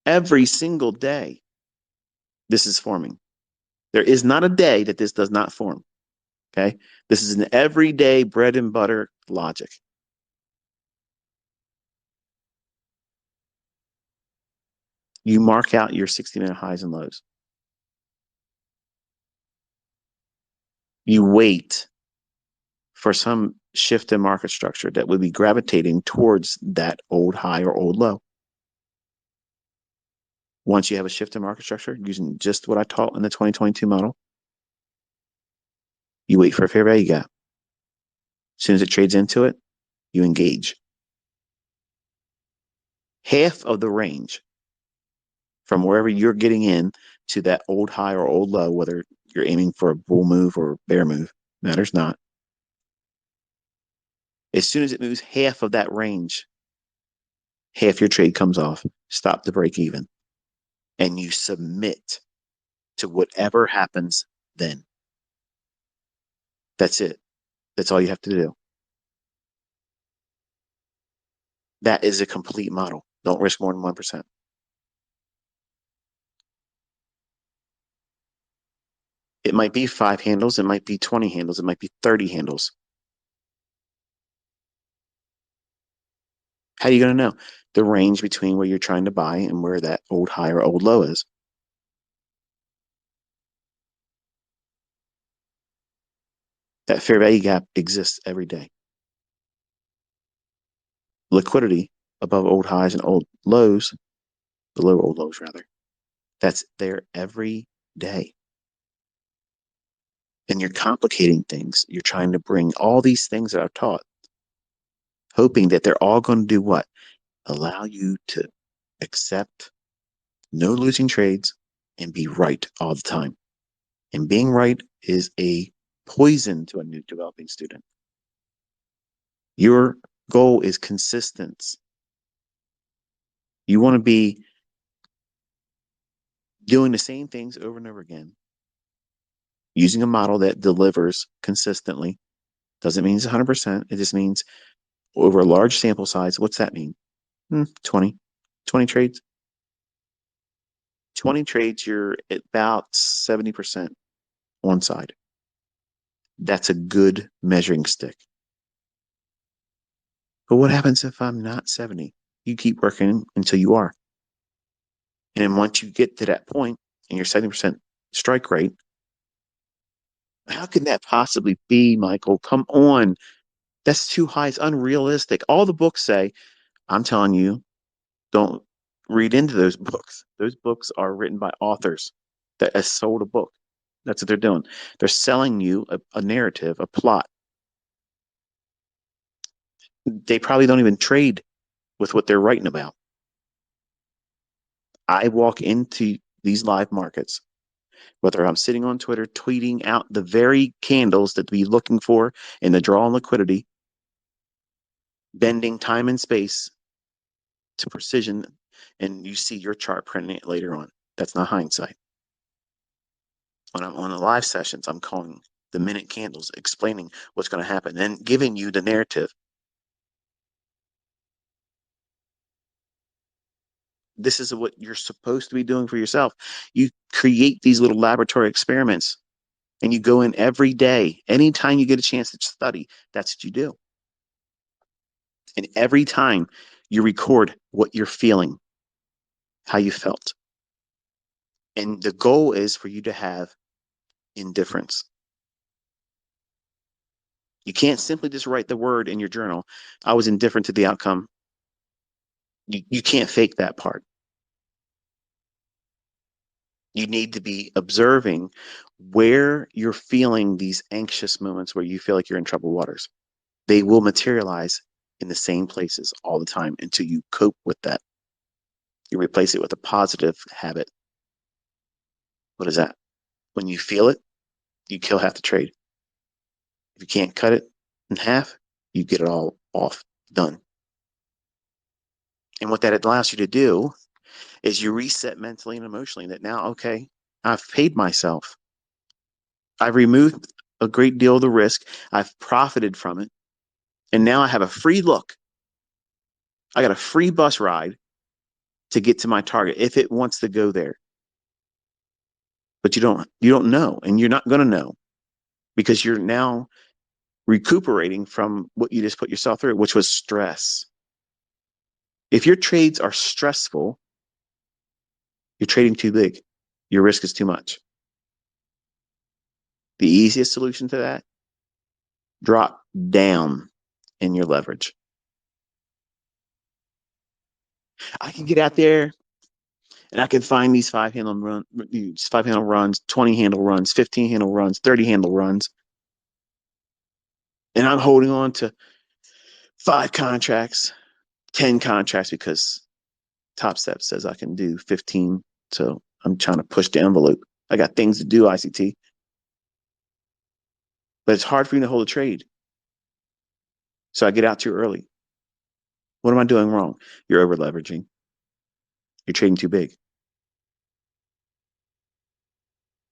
Every single day, this is forming. There is not a day that this does not form. Okay. This is an everyday bread and butter logic. You mark out your 60-minute highs and lows. You wait for some shift in market structure that would be gravitating towards that old high or old low. Once you have a shift in market structure, using just what I taught in the 2022 model, you wait for a fair value gap. As soon as it trades into it, you engage. Half of the range from wherever you're getting in to that old high or old low, whether you're aiming for a bull move or bear move, matters not. As soon as it moves half of that range, half your trade comes off, stop the break even, and you submit to whatever happens then. That's it. That's all you have to do. That is a complete model. Don't risk more than 1%. It might be 5 handles, it might be 20 handles, it might be 30 handles. How are you going to know? The range between where you're trying to buy and where that old high or old low is. That fair value gap exists every day. Liquidity above old highs and old lows, below old lows rather, that's there every day. And you're complicating things. You're trying to bring all these things that I've taught, hoping that they're all going to do what? Allow you to accept no losing trades and be right all the time. And being right is a poison to a new developing student. Your goal is consistency. You want to be doing the same things over and over again, using a model that delivers consistently. Doesn't mean it's 100%. It just means over a large sample size. What's that mean? 20. 20 trades. 20 trades, you're at about 70% on side. That's a good measuring stick. But what happens if I'm not 70? You keep working until you are. And then once you get to that point and you're 70% strike rate, how can that possibly be, Michael? Come on. That's too high. It's unrealistic. All the books say, I'm telling you, don't read into those books. Those books are written by authors that has sold a book. That's what they're doing. They're selling you a narrative, a plot. They probably don't even trade with what they're writing about. I walk into these live markets, whether I'm sitting on Twitter tweeting out the very candles that we looking for in the draw on liquidity, bending time and space to precision, and you see your chart printing it later on. That's not hindsight. When I'm on the live sessions, I'm calling the minute candles, explaining what's going to happen, and giving you the narrative. This is what you're supposed to be doing for yourself. You create these little laboratory experiments and you go in every day. Anytime you get a chance to study, that's what you do. And every time you record what you're feeling, how you felt. And the goal is for you to have indifference. You can't simply just write the word in your journal, I was indifferent to the outcome. You can't fake that part. You need to be observing where you're feeling these anxious moments where you feel like you're in troubled waters. They will materialize in the same places all the time until you cope with that. You replace it with a positive habit. What is that? When you feel it, you kill half the trade. If you can't cut it in half, you get it all off, done. And what that allows you to do is you reset mentally and emotionally that now, okay, I've paid myself. I've removed a great deal of the risk. I've profited from it. And now I have a free look. I got a free bus ride to get to my target if it wants to go there. But you don't know, and you're not going to know because you're now recuperating from what you just put yourself through, which was stress. If your trades are stressful, you're trading too big. Your risk is too much. The easiest solution to that, drop down in your leverage. I can get out there and I can find these 5 handle runs, 20 handle runs, 15 handle runs, 30 handle runs. And I'm holding on to 5 contracts, 10 contracts because Top Step says I can do 15. So I'm trying to push the envelope. I got things to do, ICT. But it's hard for me to hold a trade. So I get out too early. What am I doing wrong? You're over leveraging. You're trading too big.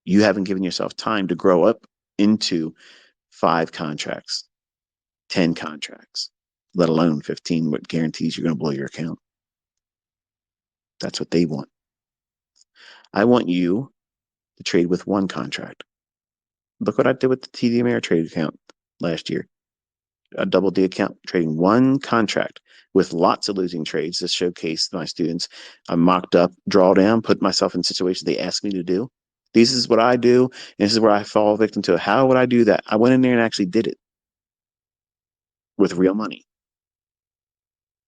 You haven't given yourself time to grow up into 5 contracts, 10 contracts, let alone 15, what guarantees you're going to blow your account. That's what they want. I want you to trade with 1 contract. Look what I did with the TD Ameritrade account last year. A double D account, trading 1 contract with lots of losing trades to showcase my students. I mocked up, drawdown, put myself in situations they asked me to do. This is what I do, and this is where I fall victim to it. How would I do that? I went in there and actually did it with real money.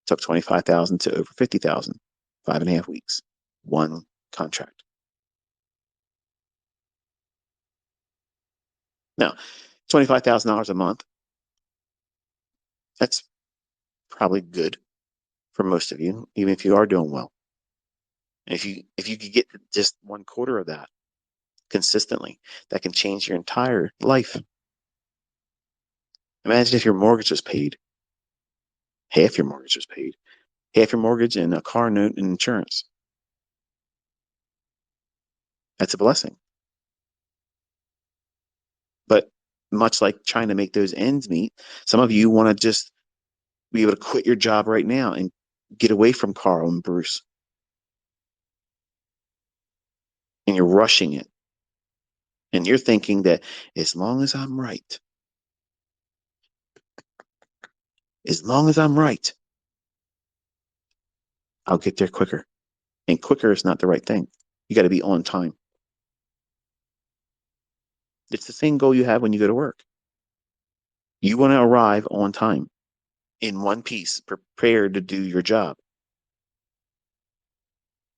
Took 25,000 to over 50,000, 5.5 weeks, 1 contract. Now, $25,000 a month. That's probably good for most of you, even if you are doing well. And if you could get just 1/4 of that consistently, that can change your entire life. Imagine if your mortgage was paid, half your mortgage was paid, half your mortgage and a car note and insurance. That's a blessing. But much like trying to make those ends meet, some of you want to just be able to quit your job right now and get away from Carl and Bruce. And you're rushing it. And you're thinking that as long as I'm right, I'll get there quicker. And quicker is not the right thing. You got to be on time. It's the same goal you have when you go to work. You want to arrive on time, in one piece, prepared to do your job.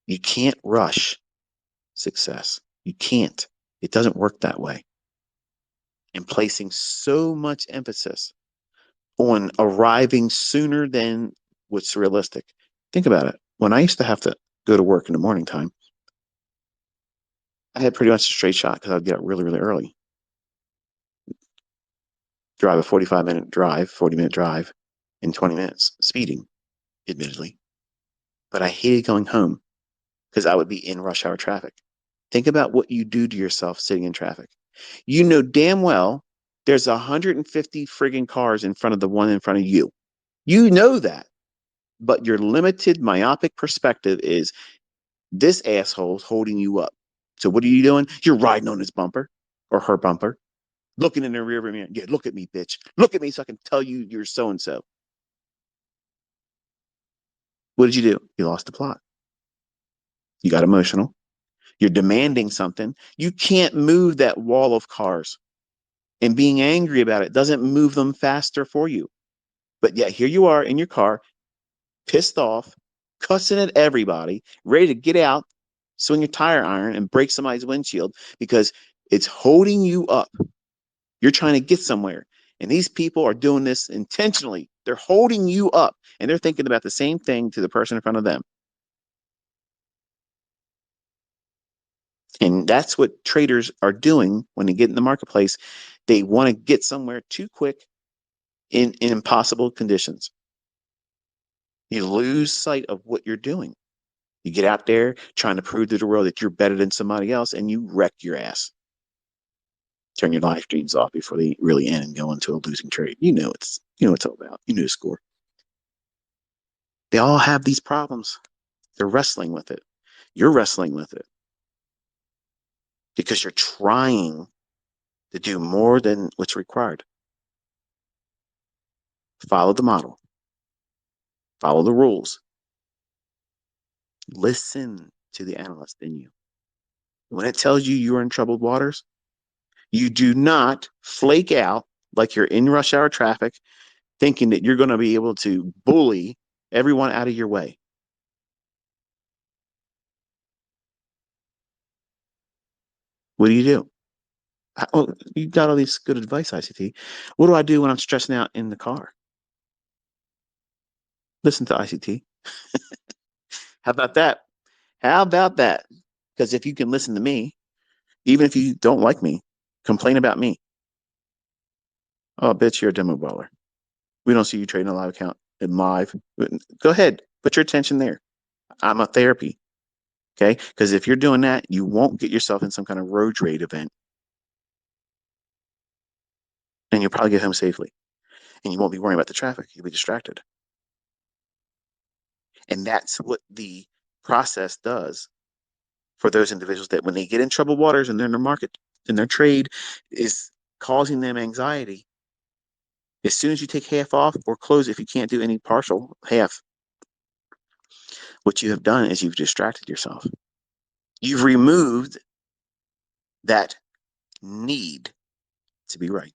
You can't rush success. You can't. It doesn't work that way. And placing so much emphasis on arriving sooner than what's realistic. Think about it. When I used to have to go to work in the morning time, I had pretty much a straight shot because I'd get up really, really early. Drive a 45-minute drive, 40-minute drive in 20 minutes, speeding, admittedly. But I hated going home because I would be in rush hour traffic. Think about what you do to yourself sitting in traffic. You know damn well there's 150 friggin' cars in front of the one in front of you. You know that. But your limited myopic perspective is this asshole's holding you up. So what are you doing? You're riding on his bumper or her bumper, looking in the rear mirror. Yeah, look at me, bitch. Look at me so I can tell you you're so-and-so. What did you do? You lost the plot. You got emotional. You're demanding something. You can't move that wall of cars. And being angry about it doesn't move them faster for you. But yet here you are in your car, pissed off, cussing at everybody, ready to get out, swing your tire iron, and break somebody's windshield because it's holding you up. You're trying to get somewhere. And these people are doing this intentionally. They're holding you up, and they're thinking about the same thing to the person in front of them. And that's what traders are doing when they get in the marketplace. They want to get somewhere too quick in impossible conditions. You lose sight of what you're doing. You get out there trying to prove to the world that you're better than somebody else, and you wreck your ass. Turn your live streams off before they really end and go into a losing trade. You know it's all about. You know the score. They all have these problems. They're wrestling with it. You're wrestling with it because you're trying to do more than what's required. Follow the model, follow the rules, listen to the analyst in you. When it tells you you're in troubled waters, you do not flake out like you're in rush hour traffic, thinking that you're going to be able to bully everyone out of your way. What do you do? Oh, you got all these good advice, ICT. What do I do when I'm stressing out in the car? Listen to ICT. How about that? How about that? Because if you can listen to me, even if you don't like me, complain about me. Oh, bitch, you're a demo baller. We don't see you trading a live account in live. Go ahead, put your attention there. I'm a therapy. Okay. Because if you're doing that, you won't get yourself in some kind of road rage event and you'll probably get home safely. And you won't be worrying about the traffic. You'll be distracted. And that's what the process does for those individuals that when they get in troubled waters and they're in their market and their trade is causing them anxiety. As soon as you take half off or close, if you can't do any partial half, what you have done is you've distracted yourself. You've removed that need to be right.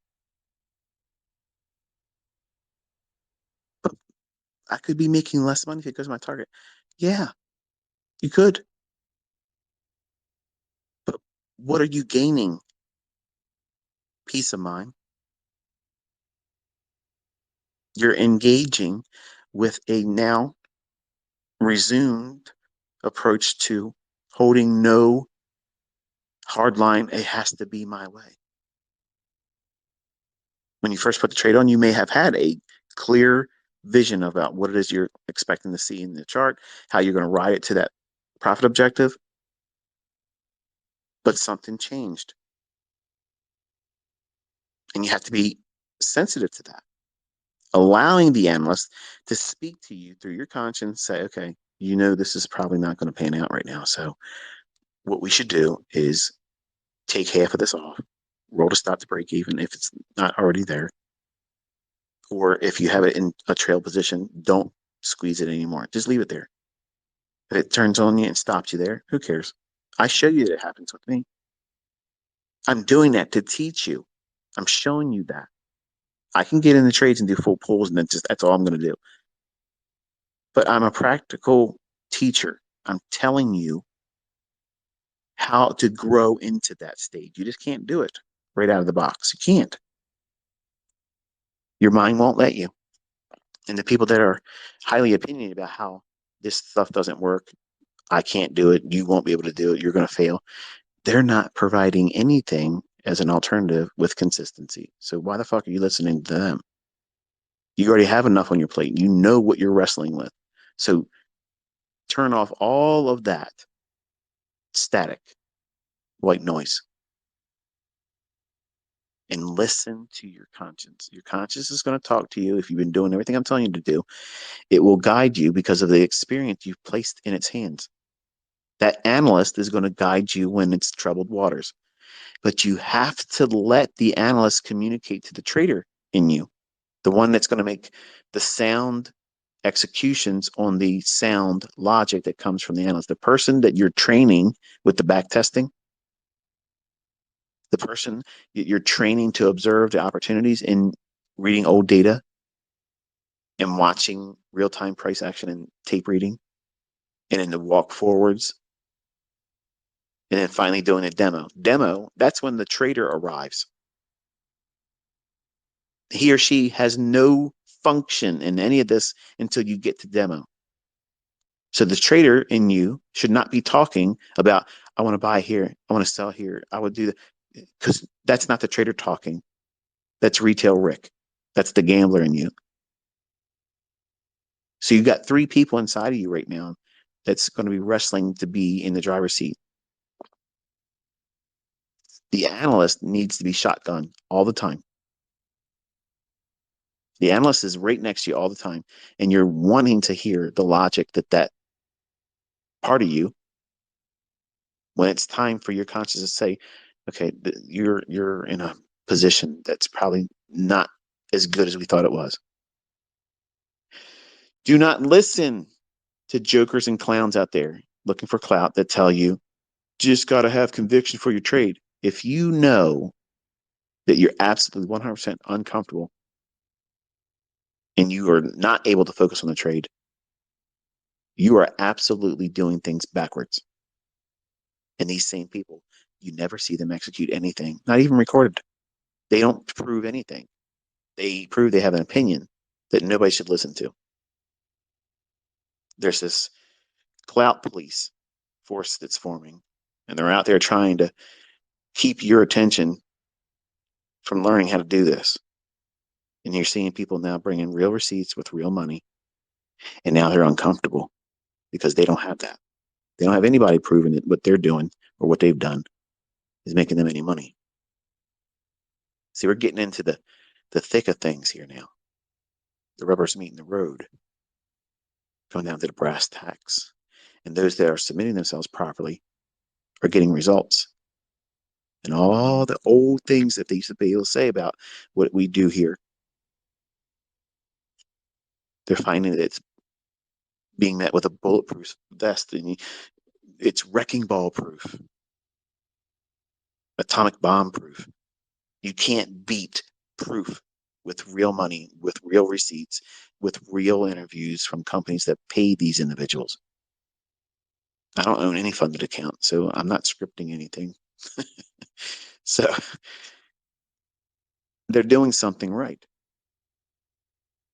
But I could be making less money if it goes to my target. Yeah, you could. But what are you gaining? Peace of mind. You're engaging with a now resumed approach to holding no hard line. It has to be my way. When you first put the trade on, you may have had a clear vision about what it is you're expecting to see in the chart, how you're going to ride it to that profit objective, but something changed. And you have to be sensitive to that, allowing the analyst to speak to you through your conscience, say, okay, you know, this is probably not going to pan out right now. So what we should do is take half of this off, roll to stop to break even if it's not already there. Or if you have it in a trail position, don't squeeze it anymore. Just leave it there. If it turns on you and stops you there, who cares? I show you that it happens with me. I'm doing that to teach you. I'm showing you that. I can get in the trades and do full pulls, and that's all I'm going to do. But I'm a practical teacher. I'm telling you how to grow into that stage. You just can't do it right out of the box. You can't. Your mind won't let you. And the people that are highly opinionated about how this stuff doesn't work, I can't do it, you won't be able to do it, you're going to fail, they're not providing anything as an alternative with consistency. So why the fuck are you listening to them? You already have enough on your plate. You know what you're wrestling with. So turn off all of that static, white noise, and listen to your conscience. Your conscience is going to talk to you if you've been doing everything I'm telling you to do. It will guide you because of the experience you've placed in its hands. That analyst is going to guide you when it's troubled waters. But you have to let the analyst communicate to the trader in you, the one that's going to make the sound executions on the sound logic that comes from the analyst. The person that you're training with the back testing, the person you're training to observe the opportunities in reading old data and watching real-time price action and tape reading and in the walk forwards and then finally doing a demo. Demo, that's when the trader arrives. He or she has no function in any of this until you get to demo. So the trader in you should not be talking about, I want to buy here, I want to sell here, I would do that, because that's not the trader talking. That's retail Rick. That's the gambler in you. So you've got three people inside of you right now that's going to be wrestling to be in the driver's seat. The analyst needs to be shotgun all the time. The analyst is right next to you all the time, and you're wanting to hear the logic that part of you, when it's time for your conscience to say, okay, you're in a position that's probably not as good as we thought it was. Do not listen to jokers and clowns out there looking for clout that tell you just got to have conviction for your trade. If you know that you're absolutely 100% uncomfortable and you are not able to focus on the trade, you are absolutely doing things backwards. And these same people, you never see them execute anything, not even recorded. They don't prove anything. They prove they have an opinion that nobody should listen to. There's this clout police force that's forming, and they're out there trying to keep your attention from learning how to do this. And you're seeing people now bring in real receipts with real money, and now they're uncomfortable because they don't have that. They don't have anybody proving that what they're doing or what they've done is making them any money. See, we're getting into the thick of things here now. The rubber's meeting the road, going down to the brass tacks. And those that are submitting themselves properly are getting results. And all the old things that they used to be able to say about what we do here, they're finding that it's being met with a bulletproof vest, and it's wrecking ball proof, atomic bomb proof. You can't beat proof with real money, with real receipts, with real interviews from companies that pay these individuals. I don't own any funded account, so I'm not scripting anything. So they're doing something right.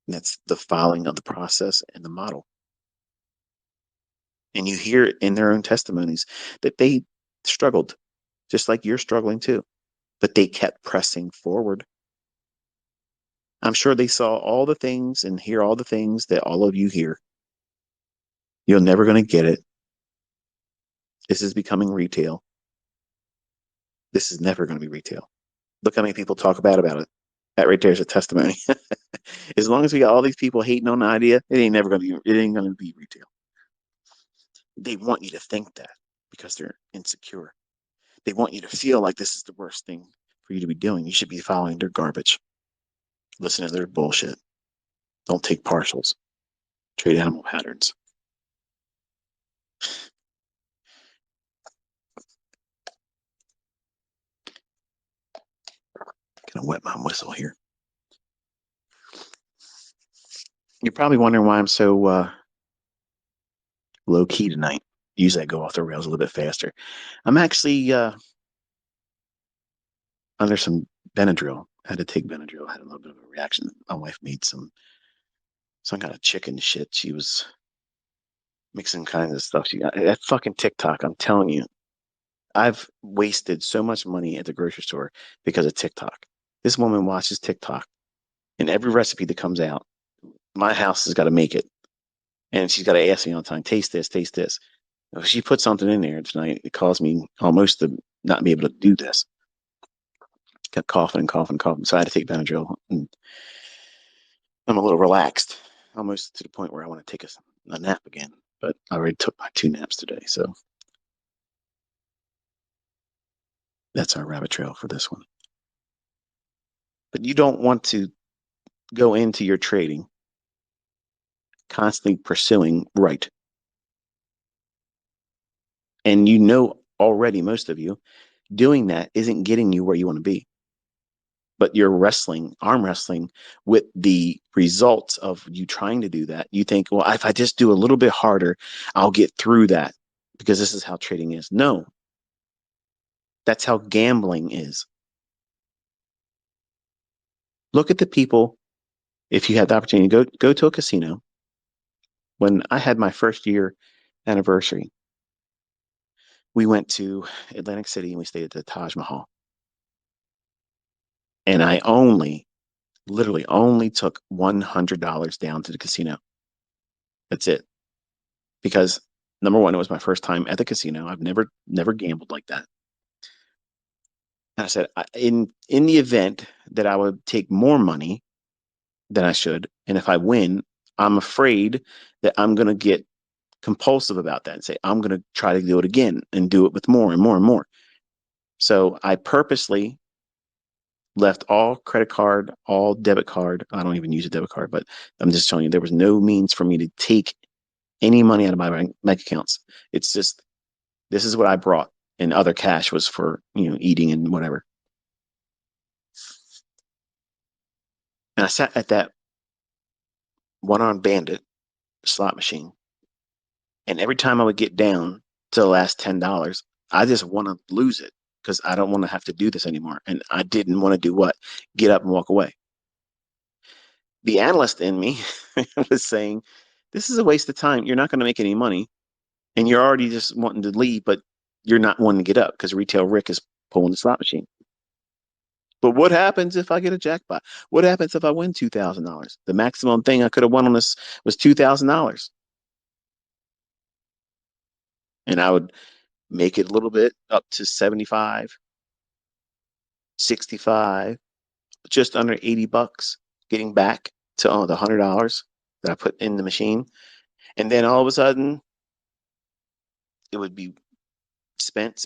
And that's the following of the process and the model. And you hear it in their own testimonies that they struggled, just like you're struggling too, but they kept pressing forward. I'm sure they saw all the things and hear all the things that all of you hear. You're never going to get it. This is becoming retail. This is never going to be retail. Look how many people talk about it. That right there is a testimony. As long as we got all these people hating on the idea, it ain't going to be retail. They want you to think that because they're insecure. They want you to feel like this is the worst thing for you to be doing. You should be following their garbage. Listen to their bullshit. Don't take partials. Trade animal patterns. Gonna wet my whistle here. You're probably wondering why I'm so low key tonight. Usually I go off the rails a little bit faster. I'm actually under some Benadryl. I had to take Benadryl. I had a little bit of a reaction. My wife made some kind of chicken shit. She was mixing kinds of stuff. She got that fucking TikTok. I'm telling you, I've wasted so much money at the grocery store because of TikTok. This woman watches TikTok, and every recipe that comes out, my house has got to make it. And she's got to ask me all the time, taste this, taste this. If she put something in there tonight, it caused me almost to not be able to do this. Kept coughing and coughing and coughing. So I had to take Benadryl. And I'm a little relaxed, almost to the point where I want to take a nap again. But I already took my 2 naps today. So that's our rabbit trail for this one. But you don't want to go into your trading constantly pursuing right. And you know already, most of you, doing that isn't getting you where you want to be. But you're wrestling, arm wrestling with the results of you trying to do that. You think, well, if I just do a little bit harder, I'll get through that because this is how trading is. No, that's how gambling is. Look at the people. If you had the opportunity to go to a casino, when I had my first year anniversary, we went to Atlantic City and we stayed at the Taj Mahal. And I literally only took $100 down to the casino. That's it. Because number one, it was my first time at the casino. I've never gambled like that. And I said, in the event that I would take more money than I should, and if I win, I'm afraid that I'm going to get compulsive about that and say, I'm going to try to do it again and do it with more and more and more. So I purposely left all credit card, all debit card. I don't even use a debit card, but I'm just telling you, there was no means for me to take any money out of my bank accounts. It's just, this is what I brought, and other cash was for, eating and whatever. And I sat at that one-armed bandit slot machine, and every time I would get down to the last $10, I just want to lose it because I don't want to have to do this anymore. And I didn't want to do what? Get up and walk away. The analyst in me was saying, this is a waste of time. You're not going to make any money, and you're already just wanting to leave, but you're not wanting to get up because retail Rick is pulling the slot machine. But what happens if I get a jackpot? What happens if I win $2,000? The maximum thing I could have won on this was $2,000. And I would make it a little bit up to 75, 65, just under $80, getting back to the $100 that I put in the machine. And then all of a sudden, it would be spent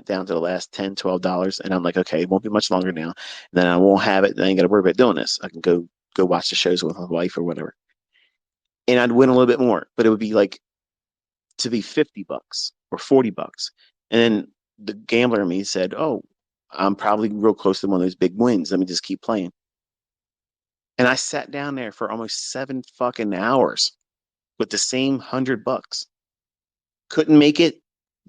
down to the last $10, $12. And I'm like, okay, it won't be much longer now. And then I won't have it. I ain't got to worry about doing this. I can go watch the shows with my wife or whatever. And I'd win a little bit more, but it would be like to be $50 or $40. And then the gambler in me said, oh, I'm probably real close to one of those big wins. Let me just keep playing. And I sat down there for almost 7 fucking hours with the same $100. Couldn't make it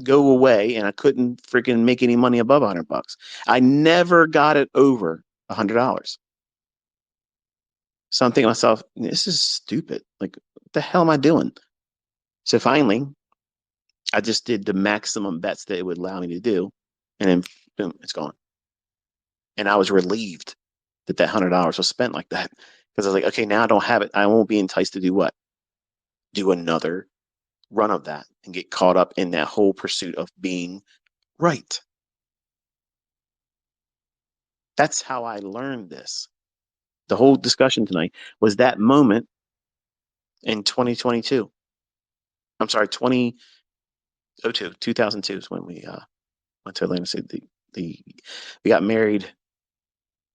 go away, and I couldn't freaking make any money above $100. I never got it over $100. So I'm thinking to myself, this is stupid. Like, what the hell am I doing? So finally, I just did the maximum bets that it would allow me to do, and then boom, it's gone. And I was relieved that $100 was spent like that, because I was like, okay, now I don't have it. I won't be enticed to do what? Do another run of that and get caught up in that whole pursuit of being right. That's how I learned this. The whole discussion tonight was that moment in 2022. I'm sorry, 2002 is when we went to Atlanta City. We got married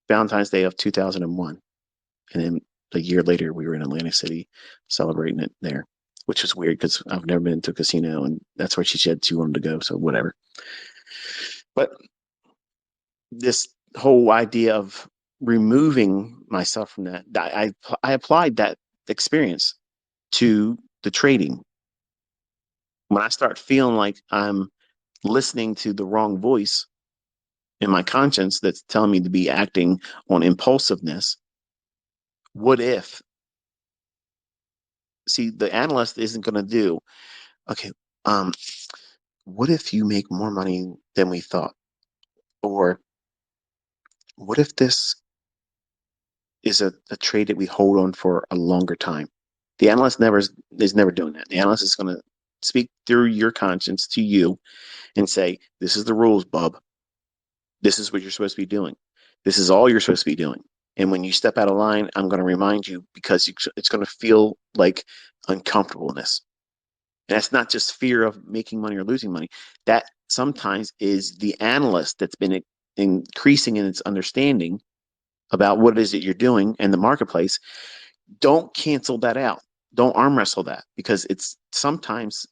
Valentine's Day of 2001, and then a year later we were in Atlantic City celebrating it there, which was weird because I've never been to a casino, and that's where she said she wanted to go, so whatever. But this whole idea of removing myself from that, I applied that experience to the trading. When I start feeling like I'm listening to the wrong voice in my conscience that's telling me to be acting on impulsiveness, what if? See, the analyst isn't going to do, okay, what if you make more money than we thought? Or what if this is a trade that we hold on for a longer time? The analyst is never doing that. The analyst is going to speak through your conscience to you and say, this is the rules, bub. This is what you're supposed to be doing. This is all you're supposed to be doing. And when you step out of line, I'm going to remind you, because it's going to feel like uncomfortableness. And that's not just fear of making money or losing money. That sometimes is the analyst that's been increasing in its understanding about what it is that you're doing in the marketplace. Don't cancel that out. Don't arm wrestle that, because it's sometimes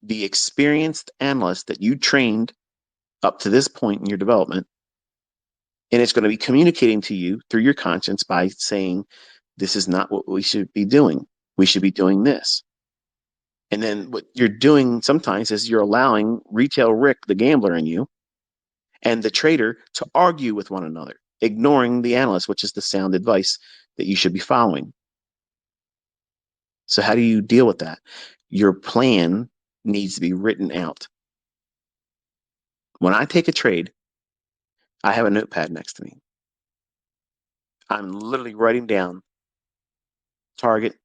the experienced analyst that you trained up to this point in your development, and it's going to be communicating to you through your conscience by saying, this is not what we should be doing. We should be doing this. And then what you're doing sometimes is you're allowing retail Rick, the gambler in you, and the trader to argue with one another, ignoring the analyst, which is the sound advice that you should be following. So how do you deal with that? Your plan needs to be written out. When I take a trade, I have a notepad next to me. I'm literally writing down target,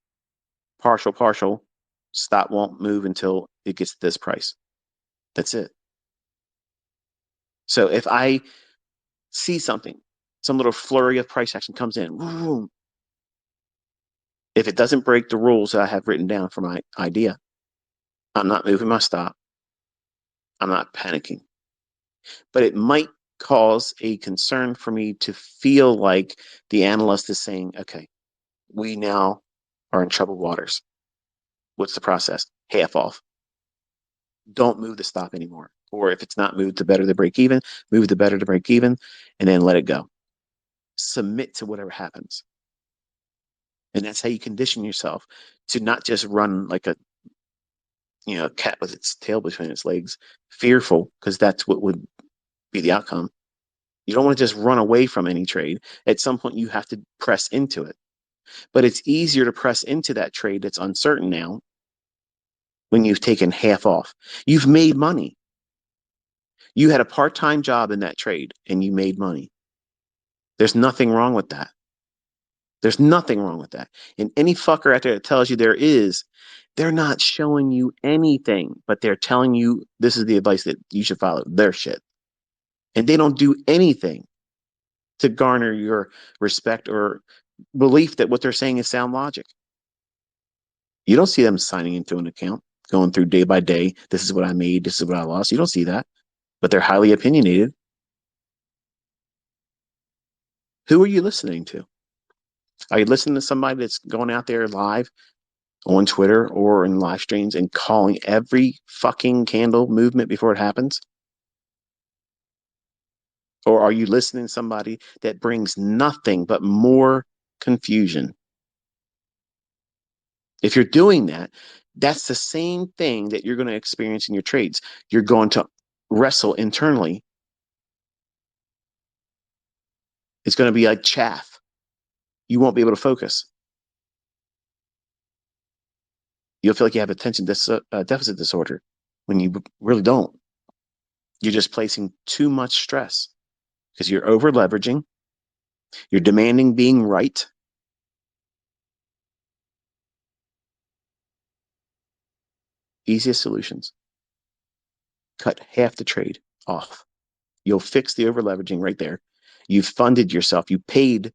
partial, stop won't move until it gets to this price. That's it. So if I see something, some little flurry of price action comes in, boom, if it doesn't break the rules that I have written down for my idea, I'm not moving my stop. I'm not panicking. But it might cause a concern for me to feel like the analyst is saying, okay, we now are in troubled waters. What's the process? Half off. Don't move the stop anymore. Or if it's not moved to better the break even, move the better to break even, and then let it go. Submit to whatever happens. And that's how you condition yourself to not just run like a cat with its tail between its legs, fearful, because that's what would be the outcome. You don't want to just run away from any trade. At some point, you have to press into it. But it's easier to press into that trade that's uncertain now when you've taken half off. You've made money. You had a part-time job in that trade and you made money. There's nothing wrong with that. There's nothing wrong with that. And any fucker out there that tells you there is, they're not showing you anything, but they're telling you this is the advice that you should follow. Their shit. And they don't do anything to garner your respect or belief that what they're saying is sound logic. You don't see them signing into an account, going through day by day. This is what I made. This is what I lost. You don't see that, but they're highly opinionated. Who are you listening to? Are you listening to somebody that's going out there live on Twitter or in live streams and calling every fucking candle movement before it happens? Or are you listening to somebody that brings nothing but more confusion? If you're doing that, that's the same thing that you're going to experience in your trades. You're going to wrestle internally. It's going to be like chaff. You won't be able to focus. You'll feel like you have attention deficit disorder when you really don't. You're just placing too much stress because you're over leveraging. You're demanding being right. Easiest solutions. Cut half the trade off. You'll fix the over leveraging right there. You've funded yourself. You paid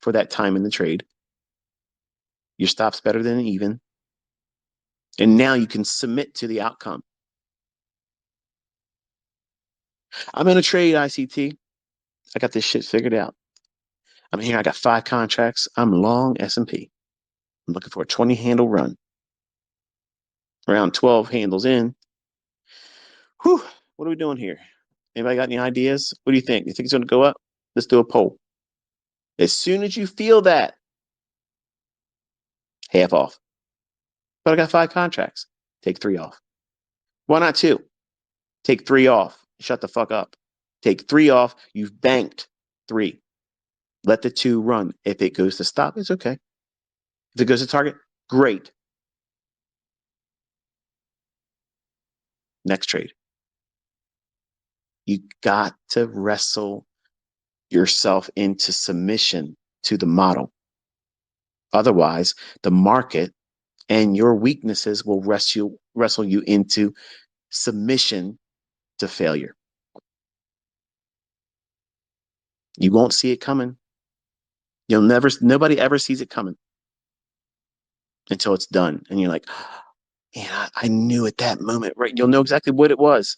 for that time in the trade. Your stop's better than even. And now you can submit to the outcome. I'm in a trade, ICT. I got this shit figured out. I'm here. I got 5 contracts. I'm long S&P. I'm looking for a 20 handle run. Around 12 handles in. Whew, what are we doing here? Anybody got any ideas? What do you think? You think it's going to go up? Let's do a poll. As soon as you feel that, half off. But I got 5 contracts. Take 3 off. Why not 2? Take 3 off. Shut the fuck up. Take 3 off. You've banked 3. Let the 2 run. If it goes to stop, it's okay. If it goes to target, great. Next trade. You got to wrestle yourself into submission to the model. Otherwise, the market and your weaknesses will wrestle you into submission to failure. You won't see it coming. Nobody ever sees it coming until it's done. And you're like, man, I knew at that moment, right? You'll know exactly what it was.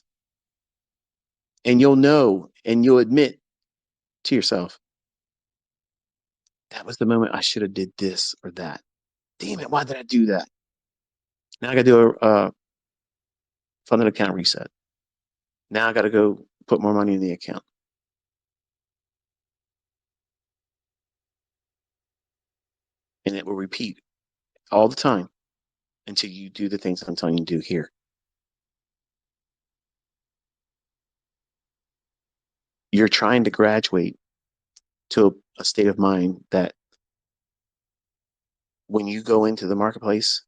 And you'll know and you'll admit to yourself, that was the moment I should have did this or that. Damn it, why did I do that? Now I got to do a funded account reset. Now I got to go put more money in the account. And it will repeat all the time until you do the things I'm telling you to do here. You're trying to graduate to a state of mind that when you go into the marketplace,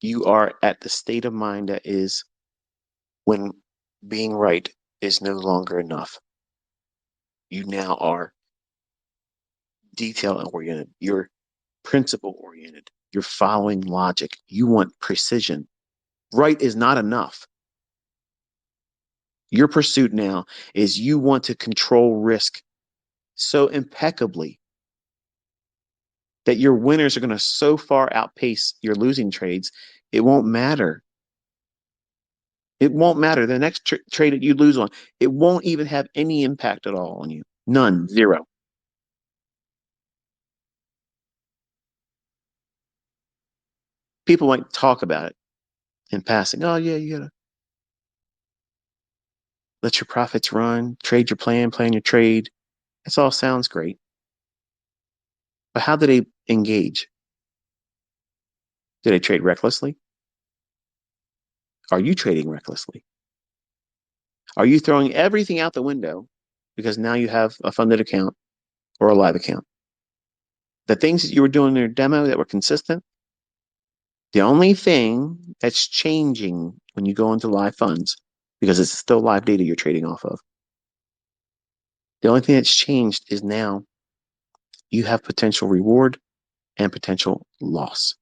you are at the state of mind that is when being right is no longer enough. You now are detail oriented. You're principle oriented. You're following logic. You want precision. Right is not enough. Your pursuit now is you want to control risk so impeccably that your winners are going to so far outpace your losing trades, it won't matter. It won't matter. The next trade that you lose on, it won't even have any impact at all on you. None, zero. People might talk about it in passing. Oh, yeah, you gotta let your profits run, trade your plan your trade. This all sounds great. But how do they engage? Do they trade recklessly? Are you trading recklessly? Are you throwing everything out the window because now you have a funded account or a live account? The things that you were doing in your demo that were consistent, the only thing that's changing when you go into live funds, because it's still live data you're trading off of, the only thing that's changed is now you have potential reward and potential loss.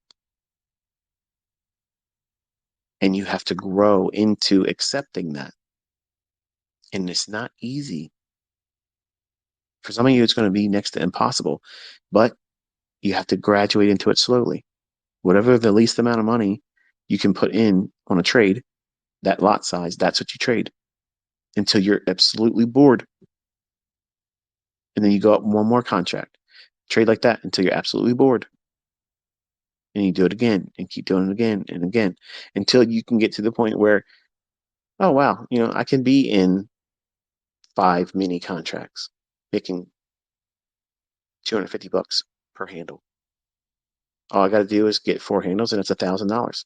And you have to grow into accepting that. And it's not easy. For some of you, it's going to be next to impossible, but you have to graduate into it slowly. Whatever the least amount of money you can put in on a trade, that lot size, that's what you trade until you're absolutely bored. And then you go up one more contract, trade like that until you're absolutely bored. And you do it again and keep doing it again and again until you can get to the point where, oh, wow, I can be in 5 mini contracts making $250 per handle. All I got to do is get 4 handles and it's $1,000.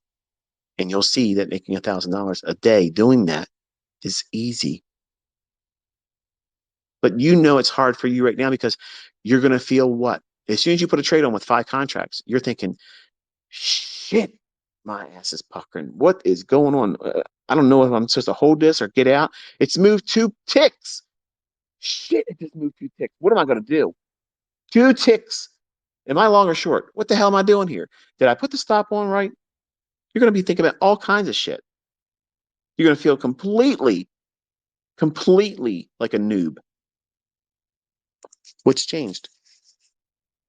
And you'll see that making $1,000 a day doing that is easy. But it's hard for you right now because you're going to feel what? As soon as you put a trade on with 5 contracts, you're thinking, shit, my ass is puckering. What is going on? I don't know if I'm supposed to hold this or get out. It's moved 2 ticks. Shit, it just moved 2 ticks. What am I going to do? 2 ticks. Am I long or short? What the hell am I doing here? Did I put the stop on right? You're going to be thinking about all kinds of shit. You're going to feel completely like a noob. What's changed?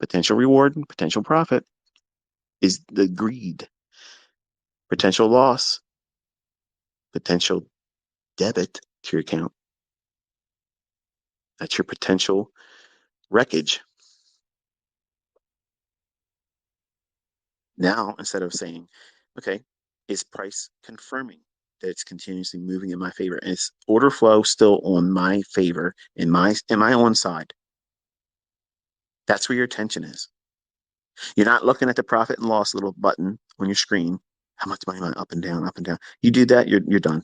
Potential reward and potential profit is the greed. Potential loss, potential debit to your account. That's your potential wreckage. Now, instead of saying, okay, is price confirming that it's continuously moving in my favor? And is order flow still on my favor in my own side? That's where your attention is. You're not looking at the profit and loss little button on your screen. How much money am I up and down, up and down? You do that, you're done.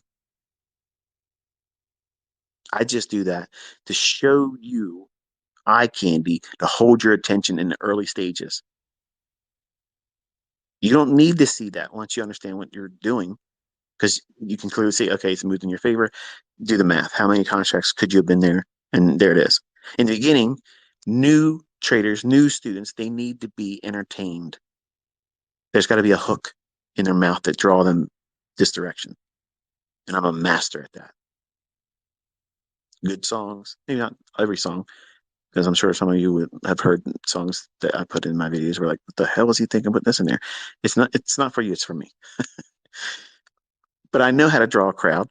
I just do that to show you eye candy to hold your attention in the early stages. You don't need to see that once you understand what you're doing because you can clearly see, okay, it's moved in your favor. Do the math. How many contracts could you have been there? And there it is. In the beginning, new traders, new students, they need to be entertained. There's got to be a hook in their mouth that draw them this direction. And I'm a master at that. Good songs, maybe not every song, because I'm sure some of you would have heard songs that I put in my videos where like, what the hell was he thinking putting this in there? It's not for you, it's for me. But I know how to draw a crowd.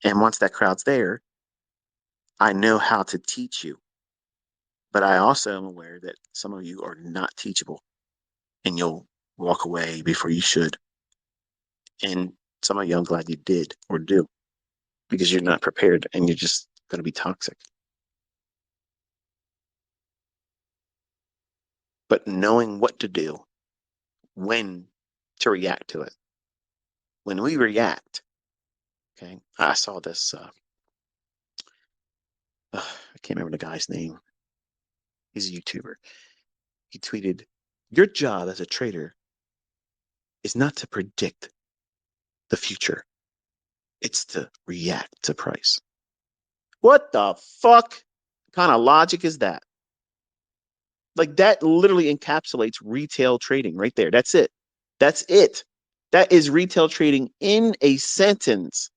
And once that crowd's there, I know how to teach you. But I also am aware that some of you are not teachable and you'll walk away before you should. And some of you, I'm glad you did or do because you're not prepared and you're just going to be toxic. But knowing what to do, when to react to it. When we react, okay, I saw this, I can't remember the guy's name. He's a YouTuber. He tweeted, your job as a trader is not to predict the future. It's to react to price. What the fuck kind of logic is that? Like that literally encapsulates retail trading right there. That's it. That's it. That is retail trading in a sentence.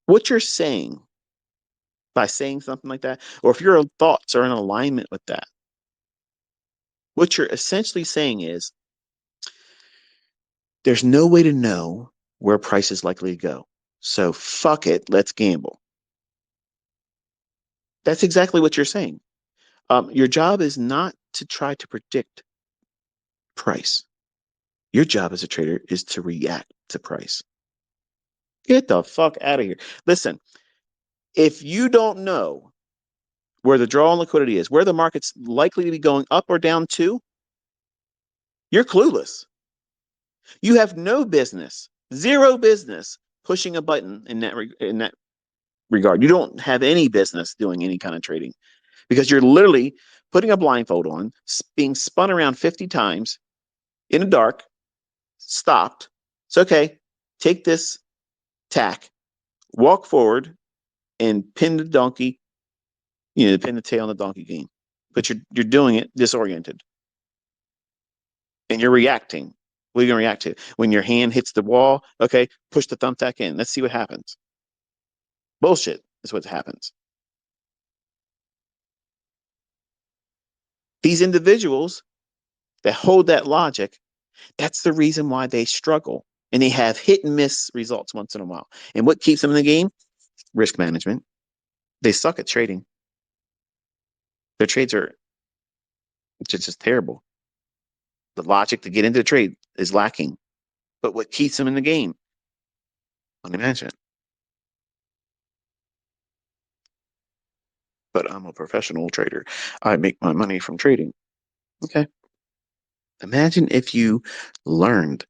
What you're saying by saying something like that, or if your thoughts are in alignment with that, what you're essentially saying is there's no way to know where price is likely to go. So fuck it, let's gamble. That's exactly what you're saying. Your job is not to try to predict price. Your job as a trader is to react to price. Get the fuck out of here. Listen, if you don't know where the draw on liquidity is, where the market's likely to be going up or down to, you're clueless. You have no business, zero business pushing a button in that regard. You don't have any business doing any kind of trading because you're literally putting a blindfold on, being spun around 50 times in the dark, stopped. It's okay. Take this tack, walk forward, and pin the donkey, pin the tail on the donkey game. But you're doing it disoriented. And you're reacting. What are you going to react to? When your hand hits the wall, okay, push the thumbtack in. Let's see what happens. Bullshit is what happens. These individuals that hold that logic, that's the reason why they struggle. And they have hit and miss results once in a while. And what keeps them in the game? Risk management. They suck at trading. Their trades are just terrible. The logic to get into the trade is lacking. But what keeps them in the game? Money management. But I'm a professional trader. I make my money from trading. Okay. Imagine if you learned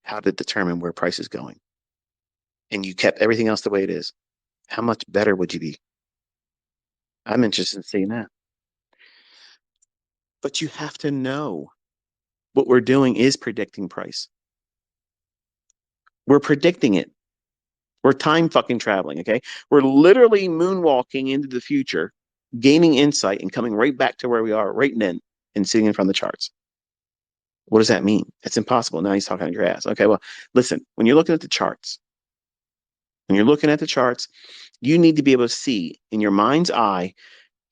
how to determine where price is going and you kept everything else the way it is. How much better would you be? I'm interested in seeing that. But you have to know what we're doing is predicting price. We're predicting it. We're time fucking traveling, okay? We're literally moonwalking into the future, gaining insight and coming right back to where we are right then and sitting in front of the charts. What does that mean? It's impossible. Now he's talking out your ass. Okay, well, listen, when you're looking at the charts, you need to be able to see in your mind's eye,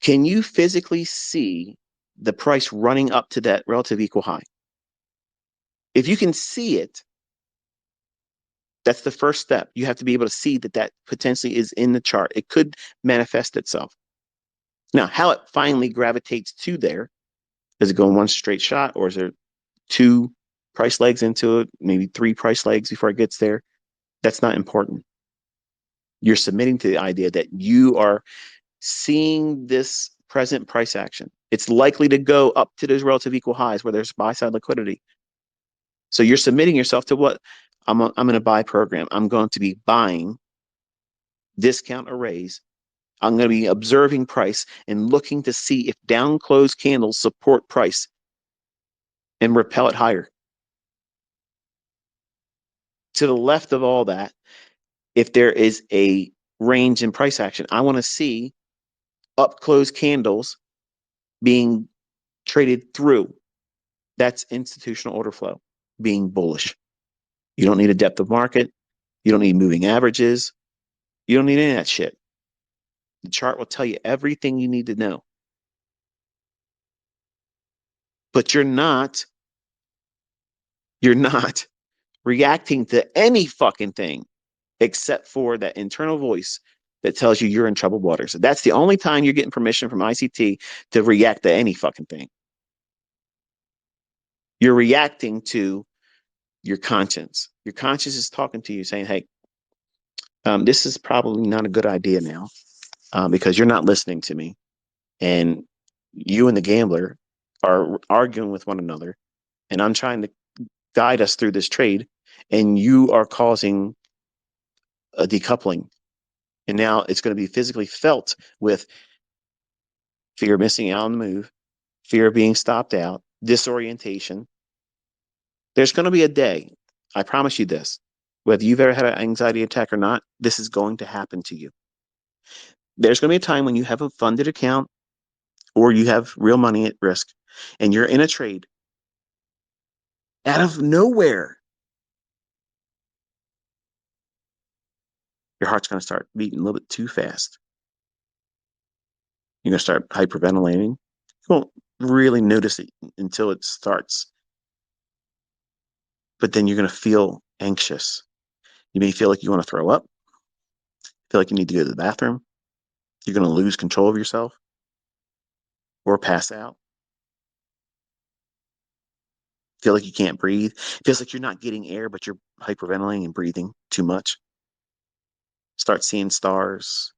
can you physically see the price running up to that relative equal high? If you can see it, that's the first step. You have to be able to see that that potentially is in the chart. It could manifest itself. Now, how it finally gravitates to there, does it go in one straight shot or is there two price legs into it, maybe three price legs before it gets there? That's not important. You're submitting to the idea that you are seeing this present price action. It's likely to go up to those relative equal highs where there's buy side liquidity. So you're submitting yourself to what? I'm in a buy program. I'm going to be buying discount or raise. I'm going to be observing price and looking to see if down closed candles support price and repel it higher. To the left of all that, if there is a range in price action, I want to see up closed candles being traded through. That's institutional order flow being bullish. You don't need a depth of market. You don't need moving averages. You don't need any of that shit. The chart will tell you everything you need to know. But you're not reacting to any fucking thing except for that internal voice that tells you you're in troubled waters. So that's the only time you're getting permission from ICT to react to any fucking thing. You're reacting to your conscience. Your conscience is talking to you saying, hey, this is probably not a good idea now because you're not listening to me. And you and the gambler are arguing with one another. And I'm trying to guide us through this trade. And you are causing a decoupling. And now it's going to be physically felt with fear of missing out on the move, fear of being stopped out, disorientation. There's going to be a day, I promise you this, whether you've ever had an anxiety attack or not, this is going to happen to you. There's going to be a time when you have a funded account or you have real money at risk and you're in a trade out of nowhere. Your heart's going to start beating a little bit too fast. You're going to start hyperventilating. You won't really notice it until it starts. But then you're going to feel anxious. You may feel like you want to throw up, feel like you need to go to the bathroom. You're going to lose control of yourself or pass out. Feel like you can't breathe. Feels like you're not getting air, but you're hyperventilating and breathing too much. Start seeing stars.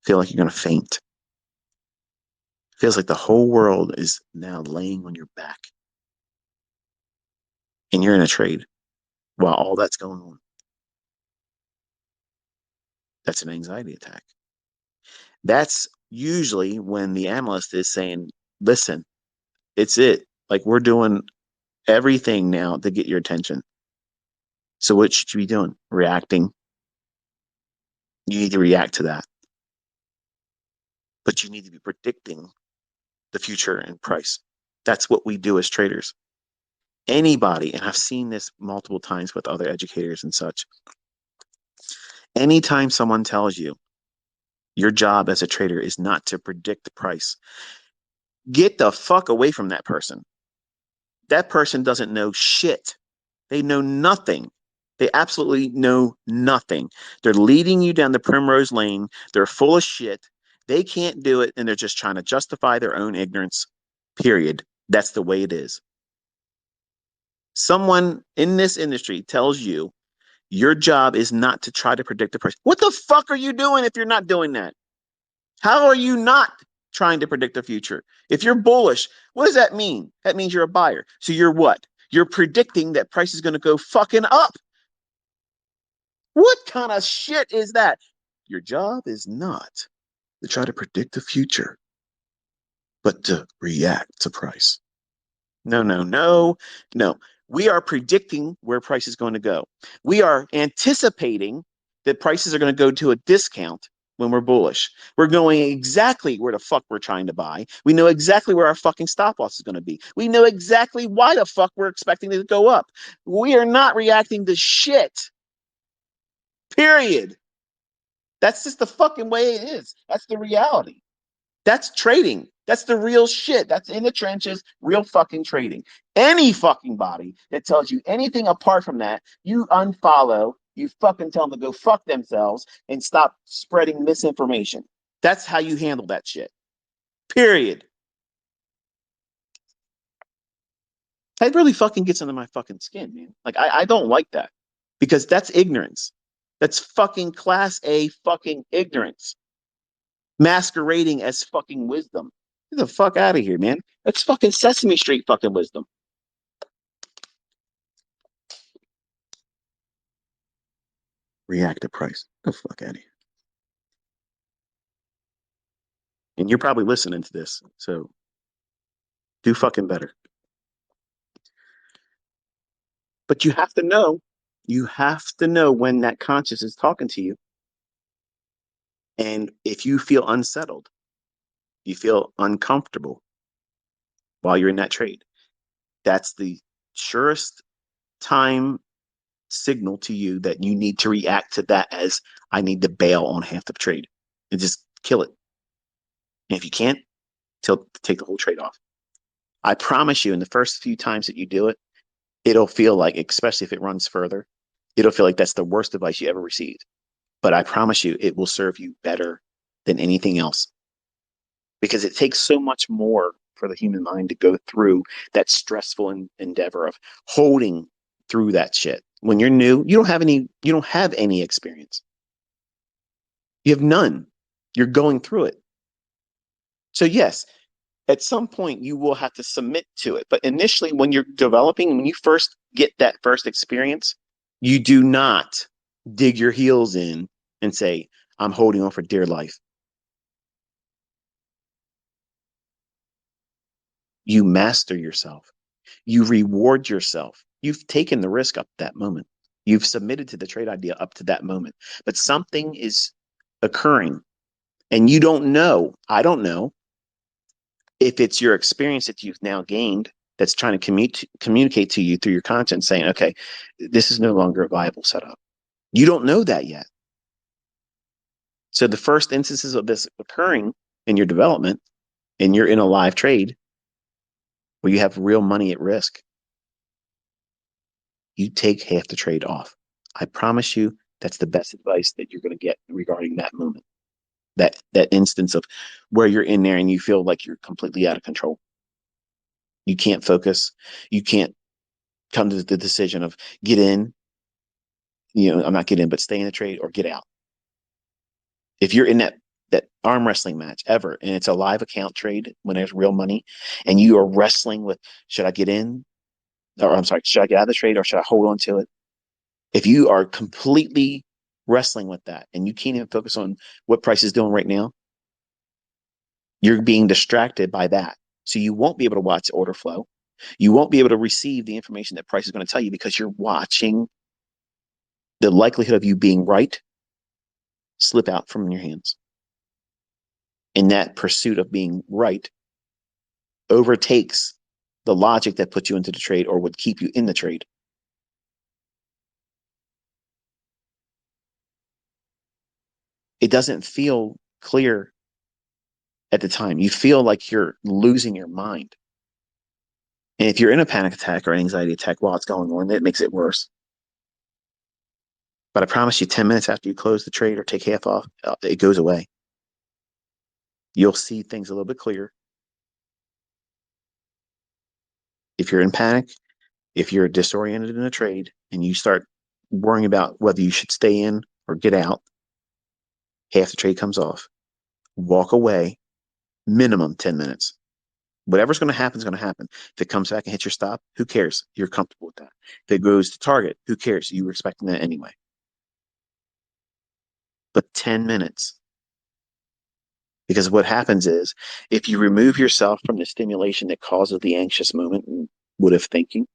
Feel like you're going to faint. Feels like the whole world is now laying on your back. And you're in a trade while all that's going on. That's an anxiety attack. That's usually when the analyst is saying, listen, it's it. Like we're doing everything now to get your attention. So what should you be doing? Reacting. You need to react to that. But you need to be predicting the future and price. That's what we do as traders. Anybody, and I've seen this multiple times with other educators and such, anytime someone tells you your job as a trader is not to predict the price, get the fuck away from that person. That person doesn't know shit. They know nothing. They absolutely know nothing. They're leading you down the primrose lane. They're full of shit. They can't do it, and they're just trying to justify their own ignorance, period. That's the way it is. Someone in this industry tells you your job is not to try to predict the price. What the fuck are you doing if you're not doing that? How are you not trying to predict the future? If you're bullish, what does that mean? That means you're a buyer. So you're what? You're predicting that price is going to go fucking up. What kind of shit is that? Your job is not to try to predict the future, but to react to price. No, no, no, no. We are predicting where price is going to go. We are anticipating that prices are going to go to a discount when we're bullish. We're going exactly where the fuck we're trying to buy. We know exactly where our fucking stop loss is going to be. We know exactly why the fuck we're expecting it to go up. We are not reacting to shit. Period. That's just the fucking way it is. That's the reality. That's trading. That's the real shit. That's in the trenches, real fucking trading. Any fucking body that tells you anything apart from that, you unfollow, you fucking tell them to go fuck themselves and stop spreading misinformation. That's how you handle that shit. Period. That really fucking gets under my fucking skin, man. Like, I don't like that because that's ignorance. That's fucking class A fucking ignorance masquerading as fucking wisdom. Get the fuck out of here, man. That's fucking Sesame Street fucking wisdom. Reactive price. Get the fuck out of here. And you're probably listening to this, so do fucking better. But you have to know when that conscious is talking to you. And if you feel unsettled, you feel uncomfortable while you're in that trade, that's the surest time signal to you that you need to react to that as I need to bail on half the trade and just kill it. And if you can't, take the whole trade off. I promise you, in the first few times that you do it, it'll feel like, especially if it runs further, it'll feel like that's the worst advice you ever received. But I promise you, it will serve you better than anything else because it takes so much more for the human mind to go through that stressful endeavor of holding through that shit. When you're new, you don't have any experience. You have none. You're going through it. So yes, at some point you will have to submit to it. But initially, when you're developing, when you first get that first experience, you do not dig your heels in and say, I'm holding on for dear life. You master yourself. You reward yourself. You've taken the risk up to that moment. You've submitted to the trade idea up to that moment. But something is occurring and you don't know. I don't know if it's your experience that you've now gained that's trying to communicate to you through your content saying, okay, this is no longer a viable setup. You don't know that yet. So the first instances of this occurring in your development and you're in a live trade where you have real money at risk, you take half the trade off. I promise you that's the best advice that you're going to get regarding that moment. That instance of where you're in there and you feel like you're completely out of control. You can't focus. You can't come to the decision of get in, I'm not get in, but stay in the trade or get out. If you're in that arm wrestling match ever, and it's a live account trade when there's real money, and you are wrestling with should I get in, or I'm sorry, should I get out of the trade or should I hold on to it? If you are completely wrestling with that and you can't even focus on what price is doing right now, you're being distracted by that. So you won't be able to watch order flow. You won't be able to receive the information that price is going to tell you because you're watching the likelihood of you being right slip out from your hands. And that pursuit of being right overtakes the logic that puts you into the trade or would keep you in the trade. It doesn't feel clear at the time. You feel like you're losing your mind. And if you're in a panic attack or anxiety attack while it's going on, it makes it worse. But I promise you, 10 minutes after you close the trade or take half off, it goes away. You'll see things a little bit clearer. If you're in panic, if you're disoriented in a trade and you start worrying about whether you should stay in or get out, half the trade comes off. Walk away, minimum 10 minutes. Whatever's going to happen is going to happen. If it comes back and hits your stop, who cares? You're comfortable with that. If it goes to target, who cares? You were expecting that anyway. But 10 minutes. Because what happens is if you remove yourself from the stimulation that causes the anxious moment and would have thinking,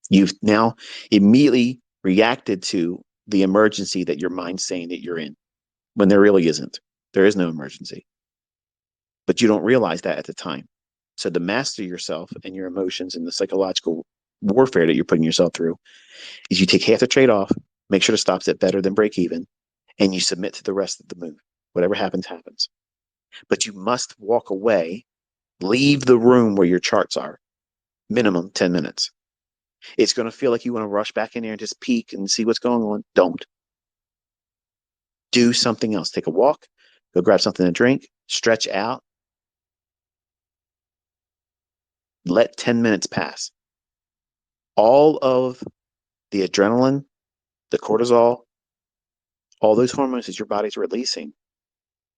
you've now immediately reacted to the emergency that your mind's saying that you're in when there really isn't. There is no emergency. But you don't realize that at the time. So to master yourself and your emotions and the psychological warfare that you're putting yourself through is you take half the trade off, make sure the stop's at better than break even, and you submit to the rest of the move. Whatever happens, happens. But you must walk away, leave the room where your charts are, minimum 10 minutes. It's going to feel like you want to rush back in there and just peek and see what's going on. Don't. Do something else. Take a walk, go grab something to drink, stretch out. Let 10 minutes pass. All of the adrenaline, the cortisol, all those hormones that your body's releasing,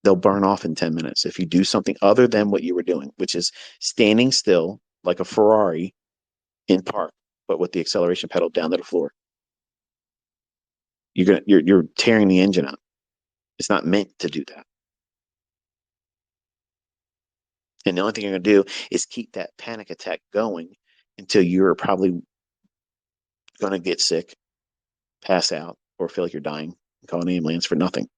they'll burn off in 10 minutes if you do something other than what you were doing, which is standing still like a Ferrari in park, but with the acceleration pedal down to the floor. You're tearing the engine up. It's not meant to do that. And the only thing you're going to do is keep that panic attack going until you're probably going to get sick, pass out, or feel like you're dying and call an ambulance for nothing.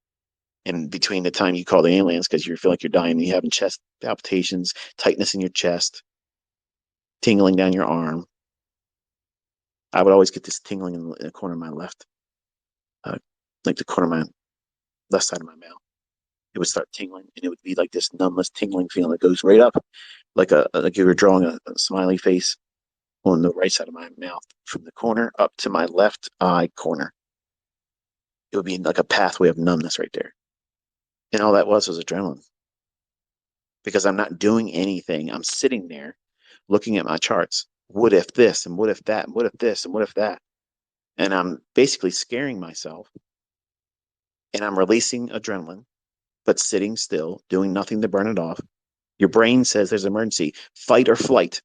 And between the time you call the ambulance because you feel like you're dying, you're having chest palpitations, tightness in your chest, tingling down your arm. I would always get this tingling in the corner of my left, like the corner of my left side of my mouth. It would start tingling, and it would be like this numbness, tingling feeling that goes right up, like you were drawing a smiley face on the right side of my mouth, from the corner up to my left eye corner. It would be like a pathway of numbness right there, and all that was adrenaline. Because I'm not doing anything. I'm sitting there looking at my charts. What if this and what if that and what if this and what if that? And I'm basically scaring myself, and I'm releasing adrenaline, but sitting still, doing nothing to burn it off. Your brain says there's an emergency. Fight or flight.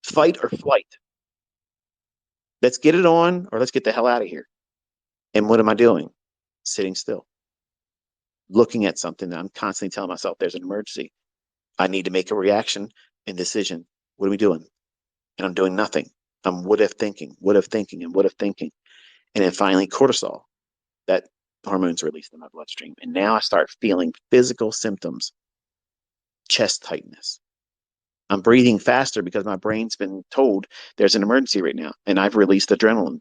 Fight or flight. Let's get it on or let's get the hell out of here. And what am I doing? Sitting still. Looking at something that I'm constantly telling myself there's an emergency. I need to make a reaction and decision. What are we doing? And I'm doing nothing. I'm what if thinking, what if thinking, and what if thinking. And then finally, cortisol. That hormone's released in my bloodstream. And now I start feeling physical symptoms, chest tightness. I'm breathing faster because my brain's been told there's an emergency right now. And I've released adrenaline.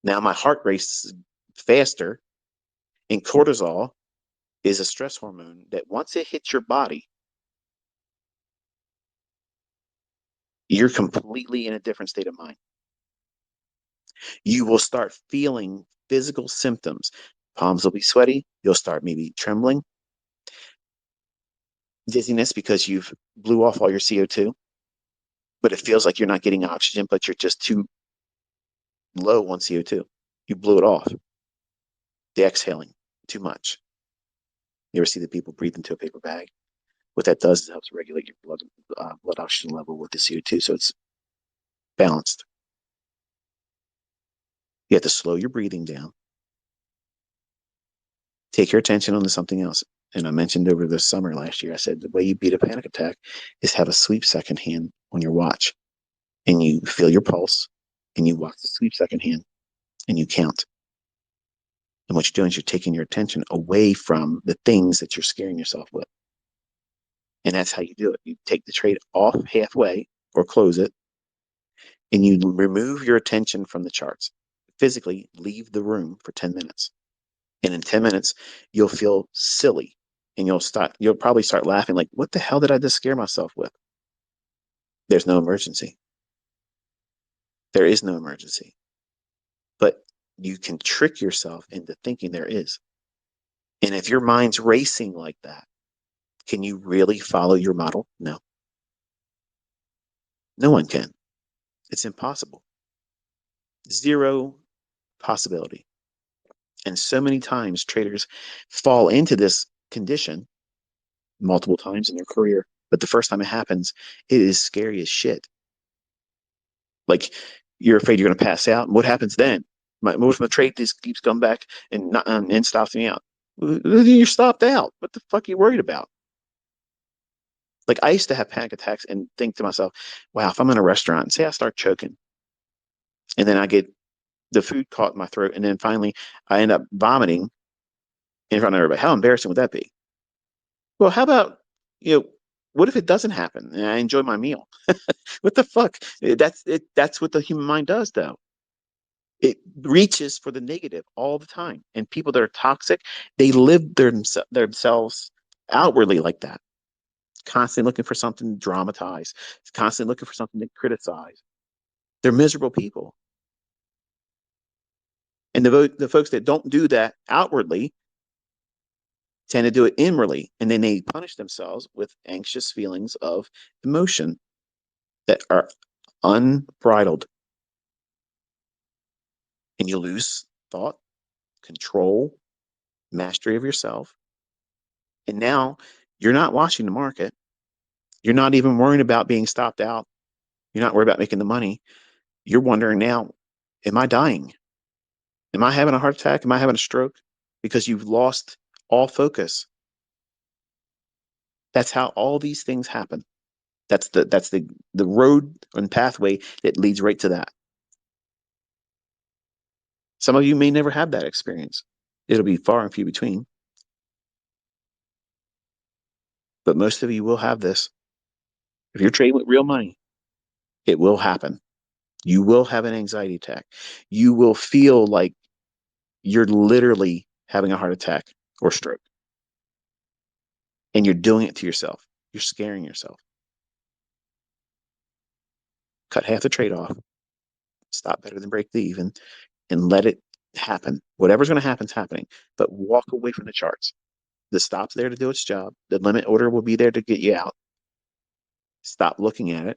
Now my heart race is faster, and cortisol is a stress hormone that once it hits your body, you're completely in a different state of mind. You will start feeling physical symptoms. Palms will be sweaty. You'll start maybe trembling, dizziness because you've blew off all your CO2, but it feels like you're not getting oxygen, but you're just too low on CO2. You blew it off. The exhaling too much. You ever see the people breathe into a paper bag? What that does is it helps regulate your blood oxygen level with the CO2, so it's balanced. You have to slow your breathing down. Take your attention onto something else. And I mentioned over the summer last year, I said the way you beat a panic attack is have a sweep second hand on your watch, and you feel your pulse, and you watch the sweep second hand, and you count. And what you're doing is you're taking your attention away from the things that you're scaring yourself with. And that's how you do it. You take the trade off halfway or close it, and you remove your attention from the charts. Physically leave the room for 10 minutes. And in 10 minutes, you'll feel silly, and you'll probably start laughing like, what the hell did I just scare myself with? There's no emergency. There is no emergency. But you can trick yourself into thinking there is. And if your mind's racing like that, can you really follow your model? No. No one can. It's impossible. Zero possibility. And so many times traders fall into this condition multiple times in their career. But the first time it happens, it is scary as shit. Like you're afraid you're going to pass out. And what happens then? What if my trade just keeps coming back and stops me out? You're stopped out. What the fuck are you worried about? Like I used to have panic attacks and think to myself, wow, if I'm in a restaurant and say I start choking and then I get the food caught in my throat and then finally I end up vomiting in front of everybody, how embarrassing would that be? Well, how about, you know, what if it doesn't happen and I enjoy my meal? What the fuck? That's it. That's what the human mind does, though. It reaches for the negative all the time. And people that are toxic, they live themselves outwardly like that, constantly looking for something to dramatize, constantly looking for something to criticize. They're miserable people. And the folks that don't do that outwardly tend to do it inwardly. And then they punish themselves with anxious feelings of emotion that are unbridled. And you lose thought, control, mastery of yourself. And now you're not watching the market. You're not even worrying about being stopped out. You're not worried about making the money. You're wondering now, am I dying? Am I having a heart attack? Am I having a stroke? Because you've lost all focus. That's how all these things happen. That's the road and pathway that leads right to that. Some of you may never have that experience. It'll be far and few between. But most of you will have this. If you're trading with real money, it will happen. You will have an anxiety attack. You will feel like you're literally having a heart attack or stroke. And you're doing it to yourself. You're scaring yourself. Cut half the trade off. Stop better than break the even and let it happen. Whatever's going to happen is happening. But walk away from the charts. The stop's there to do its job. The limit order will be there to get you out. Stop looking at it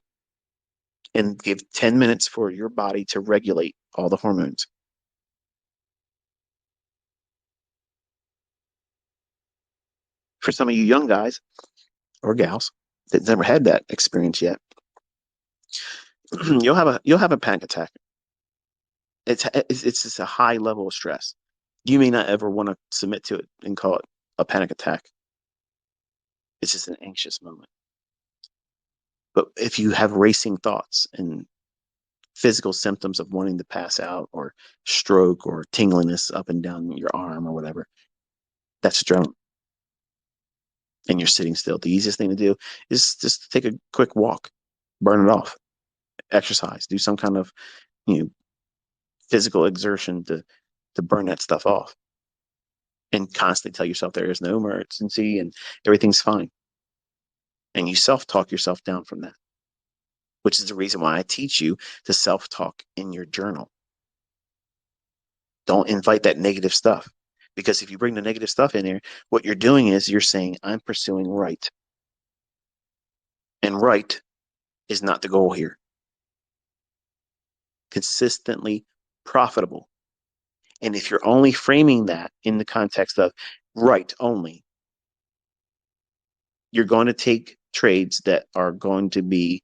and give 10 minutes for your body to regulate all the hormones. For some of you young guys or gals that never had that experience yet, you'll have a panic attack. It's just a high level of stress. You may not ever want to submit to it and call it a panic attack. It's just an anxious moment. But if you have racing thoughts and physical symptoms of wanting to pass out or stroke or tingliness up and down your arm or whatever, that's adrenaline. And you're sitting still. The easiest thing to do is just take a quick walk, burn it off, exercise, do some kind of you know physical exertion to burn that stuff off. and constantly tell yourself there is no emergency and everything's fine. And you self-talk yourself down from that, which is the reason why I teach you to self-talk in your journal. Don't invite that negative stuff, because if you bring the negative stuff in there, what you're doing is you're saying, I'm pursuing right. And right is not the goal here. Consistently profitable. And if you're only framing that in the context of right only, you're going to take trades that are going to be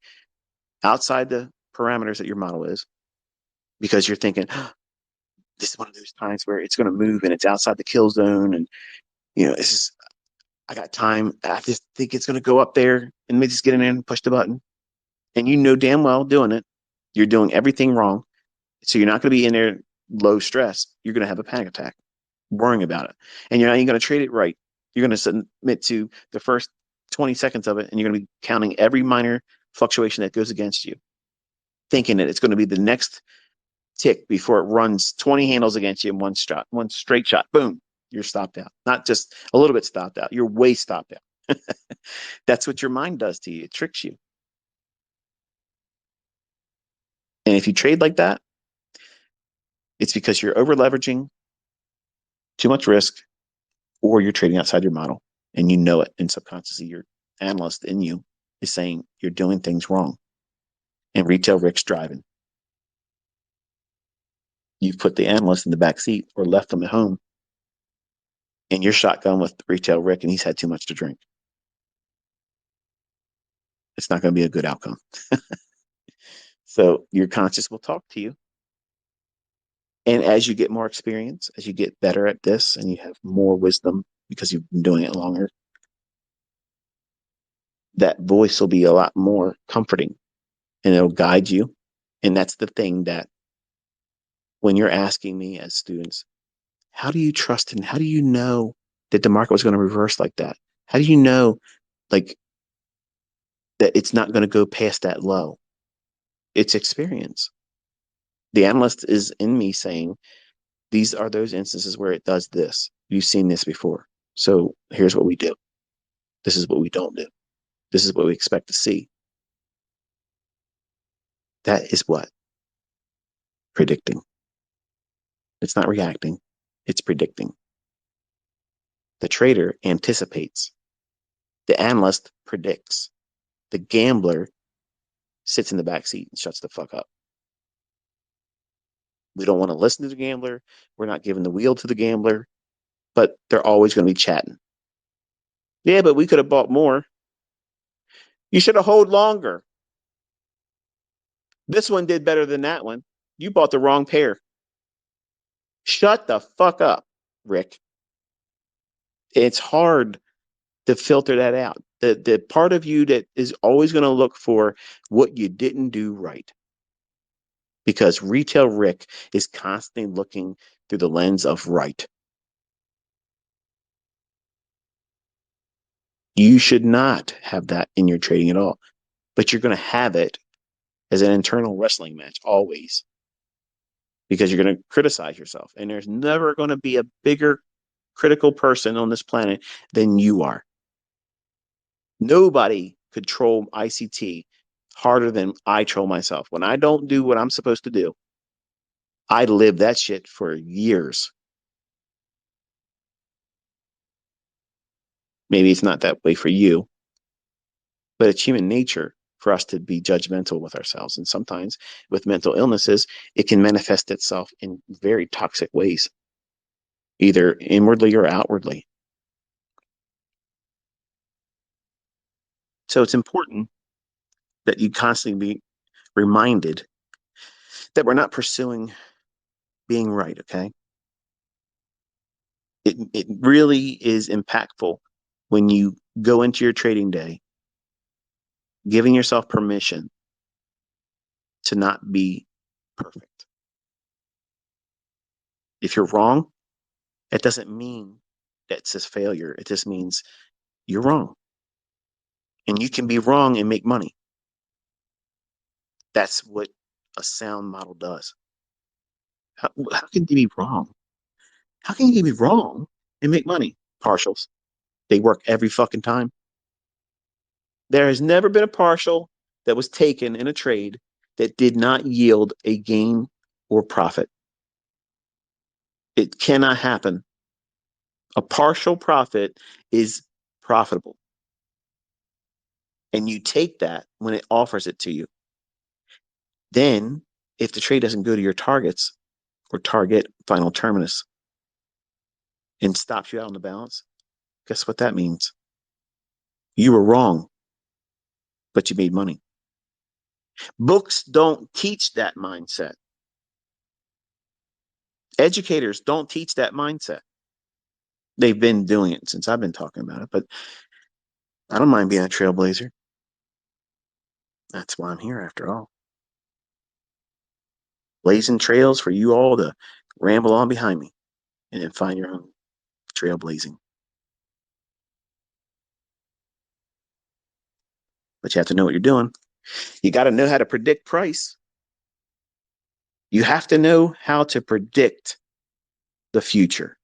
outside the parameters that your model is, because you're thinking, oh, this is one of those times where it's going to move and it's outside the kill zone. And, this is, I got time. I just think it's going to go up there, and let me just get in there and push the button. And you know damn well doing it, you're doing everything wrong. So you're not going to be in there low stress. You're going to have a panic attack worrying about it. And you're not even going to trade it right. You're going to submit to the first 20 seconds of it, and you're going to be counting every minor fluctuation that goes against you, thinking that it's going to be the next tick before it runs 20 handles against you in one straight shot. Boom, you're stopped out. Not just a little bit stopped out. You're way stopped out. That's what your mind does to you. It tricks you. And if you trade like that, it's because you're over leveraging, too much risk, or you're trading outside your model and you know it. And subconsciously, your analyst in you is saying you're doing things wrong. And retail Rick's driving. You've put the analyst in the back seat or left him at home, and you're shotgun with retail Rick, and he's had too much to drink. It's not going to be a good outcome. So your conscious will talk to you. And as you get more experience, as you get better at this and you have more wisdom because you've been doing it longer, that voice will be a lot more comforting and it'll guide you. And that's the thing that when you're asking me as students, how do you trust and how do you know that the market was going to reverse like that? How do you know like that it's not going to go past that low? It's experience. The analyst is in me saying, these are those instances where it does this. You've seen this before. So here's what we do. This is what we don't do. This is what we expect to see. That is what? Predicting. It's not reacting. It's predicting. The trader anticipates. The analyst predicts. The gambler sits in the back seat and shuts the fuck up. We don't want to listen to the gambler. We're not giving the wheel to the gambler, but they're always going to be chatting. Yeah, but we could have bought more. You should have held longer. This one did better than that one. You bought the wrong pair. Shut the fuck up, Rick. It's hard to filter that out. The part of you that is always going to look for what you didn't do right. Because retail Rick is constantly looking through the lens of right. You should not have that in your trading at all, but you're going to have it as an internal wrestling match always, because you're going to criticize yourself. And there's never going to be a bigger critical person on this planet than you are. Nobody could troll ICT harder than I troll myself. When I don't do what I'm supposed to do, I live that shit for years. Maybe it's not that way for you, but it's human nature for us to be judgmental with ourselves. And sometimes with mental illnesses, it can manifest itself in very toxic ways, either inwardly or outwardly. So it's important that you constantly be reminded that we're not pursuing being right, okay? It really is impactful when you go into your trading day giving yourself permission to not be perfect. If you're wrong, it doesn't mean that it's a failure. It just means you're wrong. And you can be wrong and make money. That's what a sound model does. How can you be wrong? How can you be wrong and make money. Partials. They work every fucking time. There has never been a partial that was taken in a trade that did not yield a gain or profit. It cannot happen. A partial profit is profitable. And you take that when it offers it to you. Then, if the trade doesn't go to your targets or target final terminus and stops you out on the balance, guess what that means? You were wrong, but you made money. Books don't teach that mindset. Educators don't teach that mindset. They've been doing it since I've been talking about it, but I don't mind being a trailblazer. That's why I'm here after all. Blazing trails for you all to ramble on behind me and then find your own trailblazing. But you have to know what you're doing. You got to know how to predict price. You have to know how to predict the future.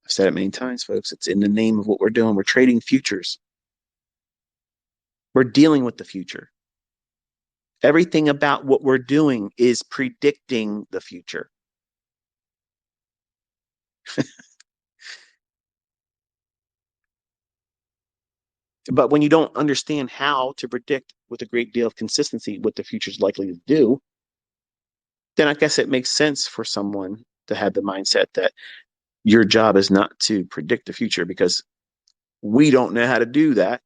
I've said it many times, folks. It's in the name of what we're doing. We're trading futures. We're dealing with the future. Everything about what we're doing is predicting the future. But when you don't understand how to predict with a great deal of consistency what the future is likely to do, then I guess it makes sense for someone to have the mindset that your job is not to predict the future because we don't know how to do that.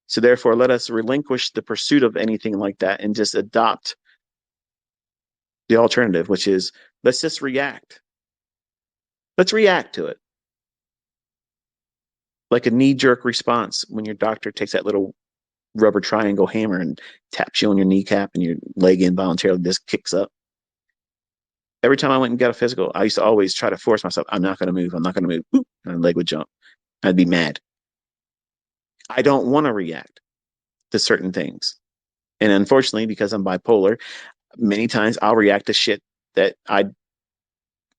So therefore, let us relinquish the pursuit of anything like that and just adopt the alternative, which is let's just react. Let's react to it. Like a knee-jerk response when your doctor takes that little rubber triangle hammer and taps you on your kneecap and your leg involuntarily just kicks up. Every time I went and got a physical, I used to always try to force myself, I'm not going to move. I'm not going to move. Boop, and my leg would jump. I'd be mad. I don't want to react to certain things. And unfortunately, because I'm bipolar, many times I'll react to shit that I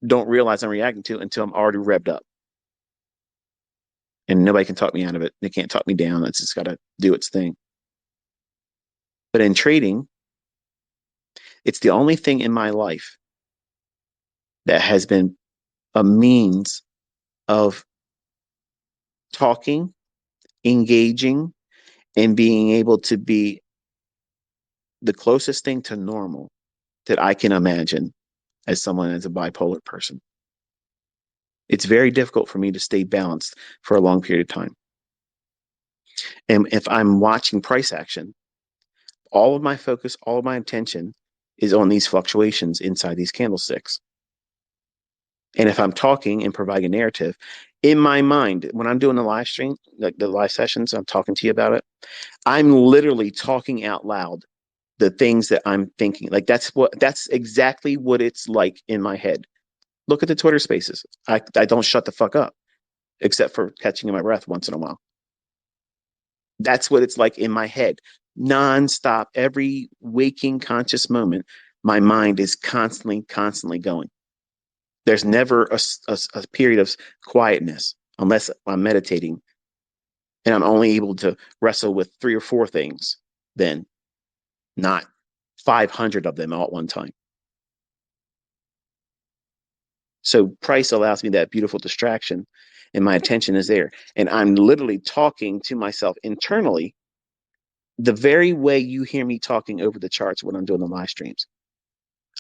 don't realize I'm reacting to until I'm already revved up. And nobody can talk me out of it. They can't talk me down. It's just got to do its thing. But in trading, it's the only thing in my life that has been a means of talking, engaging, and being able to be the closest thing to normal that I can imagine as someone as a bipolar person. It's very difficult for me to stay balanced for a long period of time. And if I'm watching price action, all of my focus, all of my attention is on these fluctuations inside these candlesticks. And if I'm talking and providing a narrative, in my mind, when I'm doing the live stream, like the live sessions, I'm talking to you about it, I'm literally talking out loud the things that I'm thinking. Like that's exactly what it's like in my head. Look at the Twitter spaces. I don't shut the fuck up, except for catching my breath once in a while. That's what it's like in my head. Nonstop, every waking conscious moment, my mind is constantly going. There's never a period of quietness unless I'm meditating and I'm only able to wrestle with 3 or 4 things, then not 500 of them all at one time. So price allows me that beautiful distraction and my attention is there. And I'm literally talking to myself internally the very way you hear me talking over the charts when I'm doing the live streams.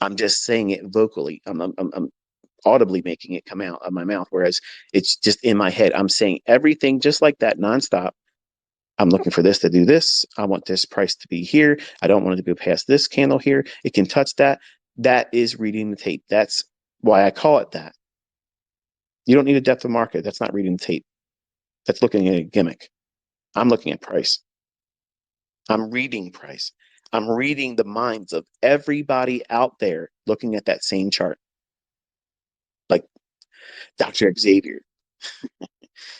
I'm just saying it vocally. I'm audibly making it come out of my mouth, whereas it's just in my head. I'm saying everything just like that nonstop. I'm looking for this to do this. I want this price to be here. I don't want it to go past this candle here. It can touch that. That is reading the tape. That's why I call it that. You don't need a depth of market. That's not reading the tape. That's looking at a gimmick. I'm looking at price. I'm reading price. I'm reading the minds of everybody out there looking at that same chart. Like Dr. Xavier.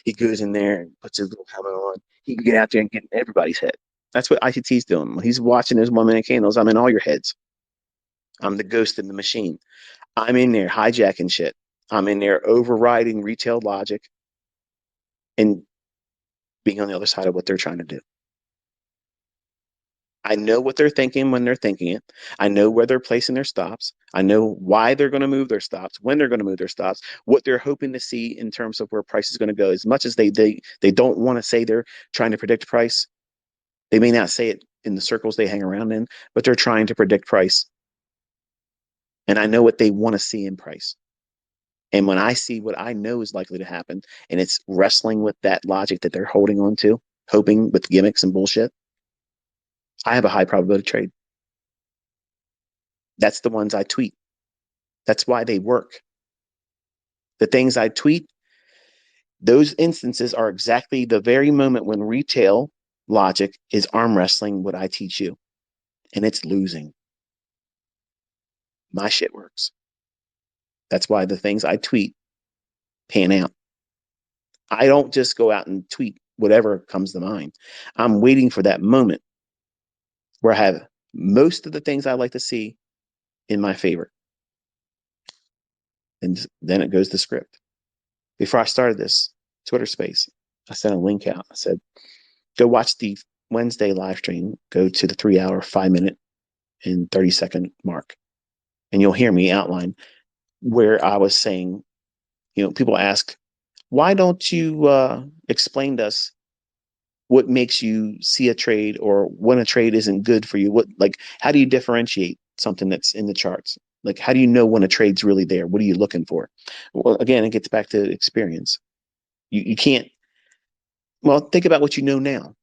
He goes in there and puts his little helmet on. He can get out there and get in everybody's head. That's what ICT's doing. When he's watching his 1 minute candles, I'm in all your heads. I'm the ghost in the machine. I'm in there hijacking shit. I'm in there overriding retail logic and being on the other side of what they're trying to do. I know what they're thinking when they're thinking it. I know where they're placing their stops. I know why they're going to move their stops, when they're going to move their stops, what they're hoping to see in terms of where price is going to go. As much as they don't want to say they're trying to predict price, they may not say it in the circles they hang around in, but they're trying to predict price. And I know what they want to see in price. And when I see what I know is likely to happen, and it's wrestling with that logic that they're holding on to, hoping with gimmicks and bullshit, I have a high probability trade. That's the ones I tweet. That's why they work. The things I tweet, those instances are exactly the very moment when retail logic is arm wrestling what I teach you. And it's losing. My shit works. That's why the things I tweet pan out. I don't just go out and tweet whatever comes to mind. I'm waiting for that moment where I have most of the things I like to see in my favor. And then it goes to script. Before I started this Twitter space, I sent a link out. I said, go watch the Wednesday live stream, go to the 3 hour, 5 minute, and 30-second mark. And you'll hear me outline where I was saying, people ask, why don't you explain to us what makes you see a trade or when a trade isn't good for you? How do you differentiate something that's in the charts? Like, how do you know when a trade's really there? What are you looking for? Well, again, it gets back to experience. You can't, well, think about what you know now.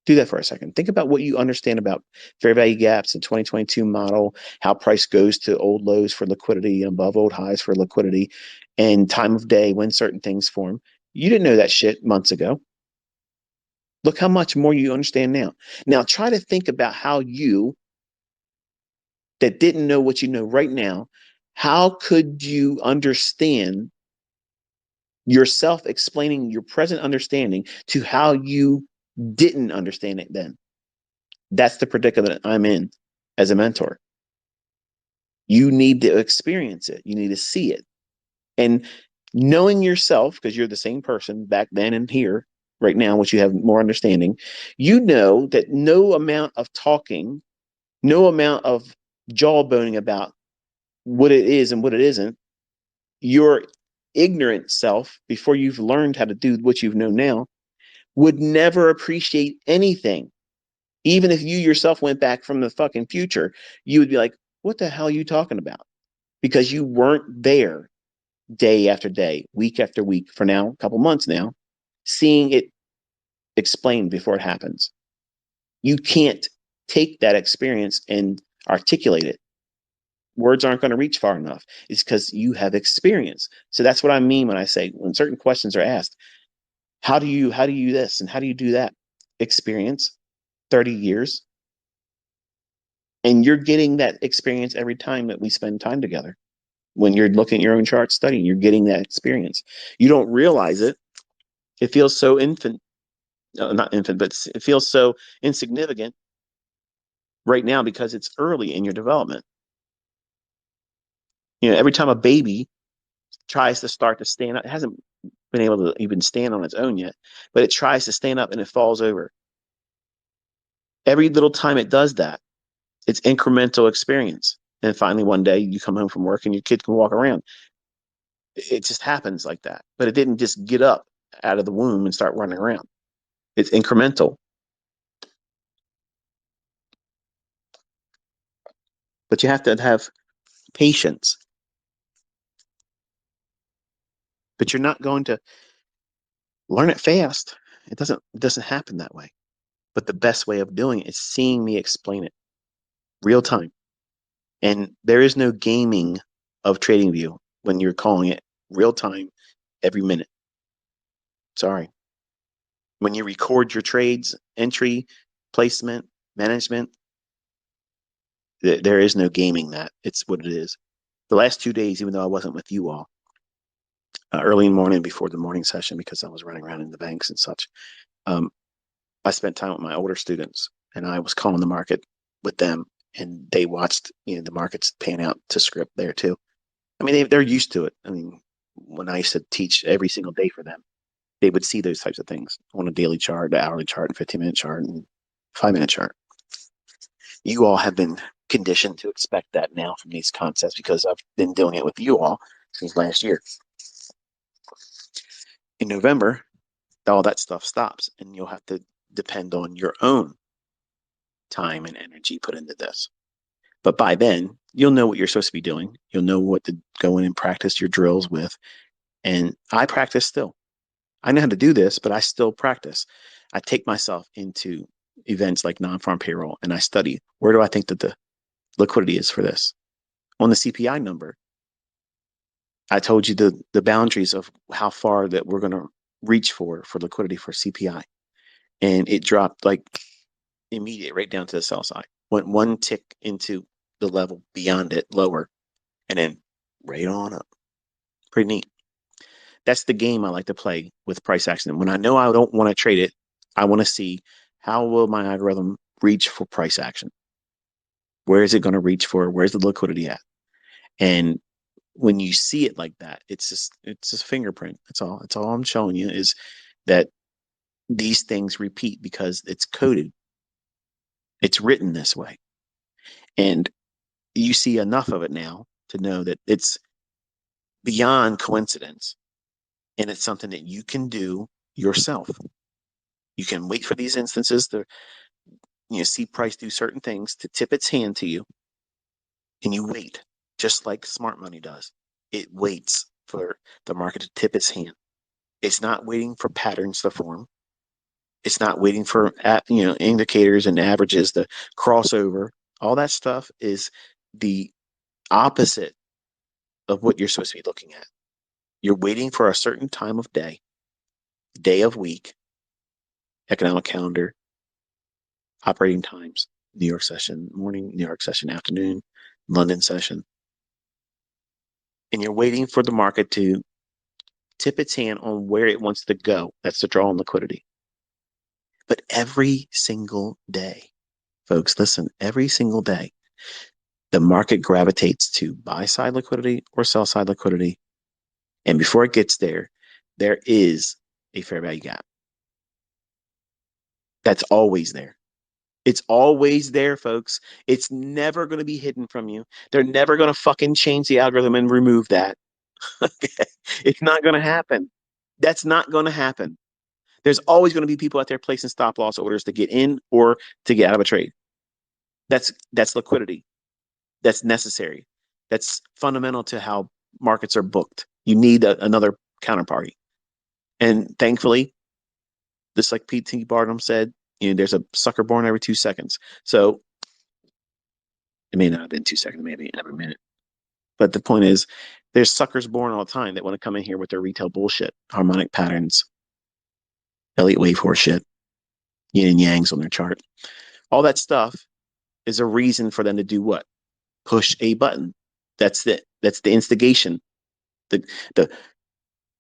Do that for a second. Think about what you understand about fair value gaps, the 2022 model, how price goes to old lows for liquidity, above old highs for liquidity, and time of day when certain things form. You didn't know that shit months ago. Look how much more you understand now. Now try to think about how you, that didn't know what you know right now, how could you understand yourself explaining your present understanding to how you didn't understand it then? That's the predicament I'm in as a mentor. You need to experience it. You need to see it. And knowing yourself, because you're the same person back then and here right now, which you have more understanding, you know that no amount of talking, no amount of jawboning about what it is and what it isn't, your ignorant self, before you've learned how to do what you know now, would never appreciate anything. Even if you yourself went back from the fucking future, you would be like, what the hell are you talking about? Because you weren't there day after day, week after week, for now, a couple months now, seeing it explained before it happens. You can't take that experience and articulate it. Words aren't going to reach far enough. It's because you have experience. So that's what I mean when I say, when certain questions are asked, how do you this and how do you do that? Experience, 30 years. And you're getting that experience every time that we spend time together. When you're looking at your own chart studying, you're getting that experience. You don't realize it. It feels so not infant, but it feels so insignificant right now because it's early in your development. Every time a baby tries to start to stand up, it hasn't been able to even stand on its own yet, but it tries to stand up and it falls over. Every little time it does that, it's incremental experience. And finally, one day you come home from work and your kid can walk around. It just happens like that. But it didn't just get up out of the womb and start running around. It's incremental. But you have to have patience. But you're not going to learn it fast. It doesn't happen that way. But the best way of doing it is seeing me explain it real time. And there is no gaming of TradingView when you're calling it real time every minute. Sorry. When you record your trades, entry, placement, management, there is no gaming that. It's what it is. The last 2 days, even though I wasn't with you all, early in the morning before the morning session, because I was running around in the banks and such, I spent time with my older students and I was calling the market with them, and they watched the markets pan out to script there too. I mean, they're used to it. I mean, when I used to teach every single day for them, they would see those types of things on a daily chart, an hourly chart, and 15-minute chart, and 5-minute chart. You all have been conditioned to expect that now from these concepts because I've been doing it with you all since last year. In November, all that stuff stops, and you'll have to depend on your own time and energy put into this. But by then, you'll know what you're supposed to be doing. You'll know what to go in and practice your drills with. And I practice still. I know how to do this, but I still practice. I take myself into events like non-farm payroll and I study where do I think that the liquidity is for this. On the CPI number, I told you the boundaries of how far that we're going to reach for liquidity for CPI. And it dropped like immediate right down to the sell side. Went one tick into the level beyond it, lower, and then right on up. Pretty neat. That's the game I like to play with price action. When I know I don't want to trade it, I want to see how will my algorithm reach for price action? Where is it going to reach for? Where's the liquidity at? And when you see it like that, it's just fingerprint. That's all. That's all I'm showing you is that these things repeat because it's coded. It's written this way. And you see enough of it now to know that it's beyond coincidence and it's something that you can do yourself. You can wait for these instances to see price do certain things to tip its hand to you, and you wait, just like smart money does. It waits for the market to tip its hand. It's not waiting for patterns to form. It's not waiting for indicators and averages to cross over. All that stuff is the opposite of what you're supposed to be looking at. You're waiting for a certain time of day of week, economic calendar, operating times, New York session morning, New York session afternoon, London session. And you're waiting for the market to tip its hand on where it wants to go. That's the draw on liquidity. But every single day, folks, listen, every single day, the market gravitates to buy side liquidity or sell side liquidity. And before it gets there, there is a fair value gap. That's always there. It's always there, folks. It's never going to be hidden from you. They're never going to fucking change the algorithm and remove that. It's not going to happen. That's not going to happen. There's always going to be people out there placing stop loss orders to get in or to get out of a trade. That's liquidity. That's necessary. That's fundamental to how markets are booked. You need another counterparty. And thankfully, just like P.T. Barnum said, there's a sucker born every 2 seconds. So it may not have been 2 seconds, maybe every minute. But the point is, there's suckers born all the time that want to come in here with their retail bullshit, harmonic patterns, Elliott wave horse shit, yin and yangs on their chart. All that stuff is a reason for them to do what? Push a button. That's it. That's the instigation, the the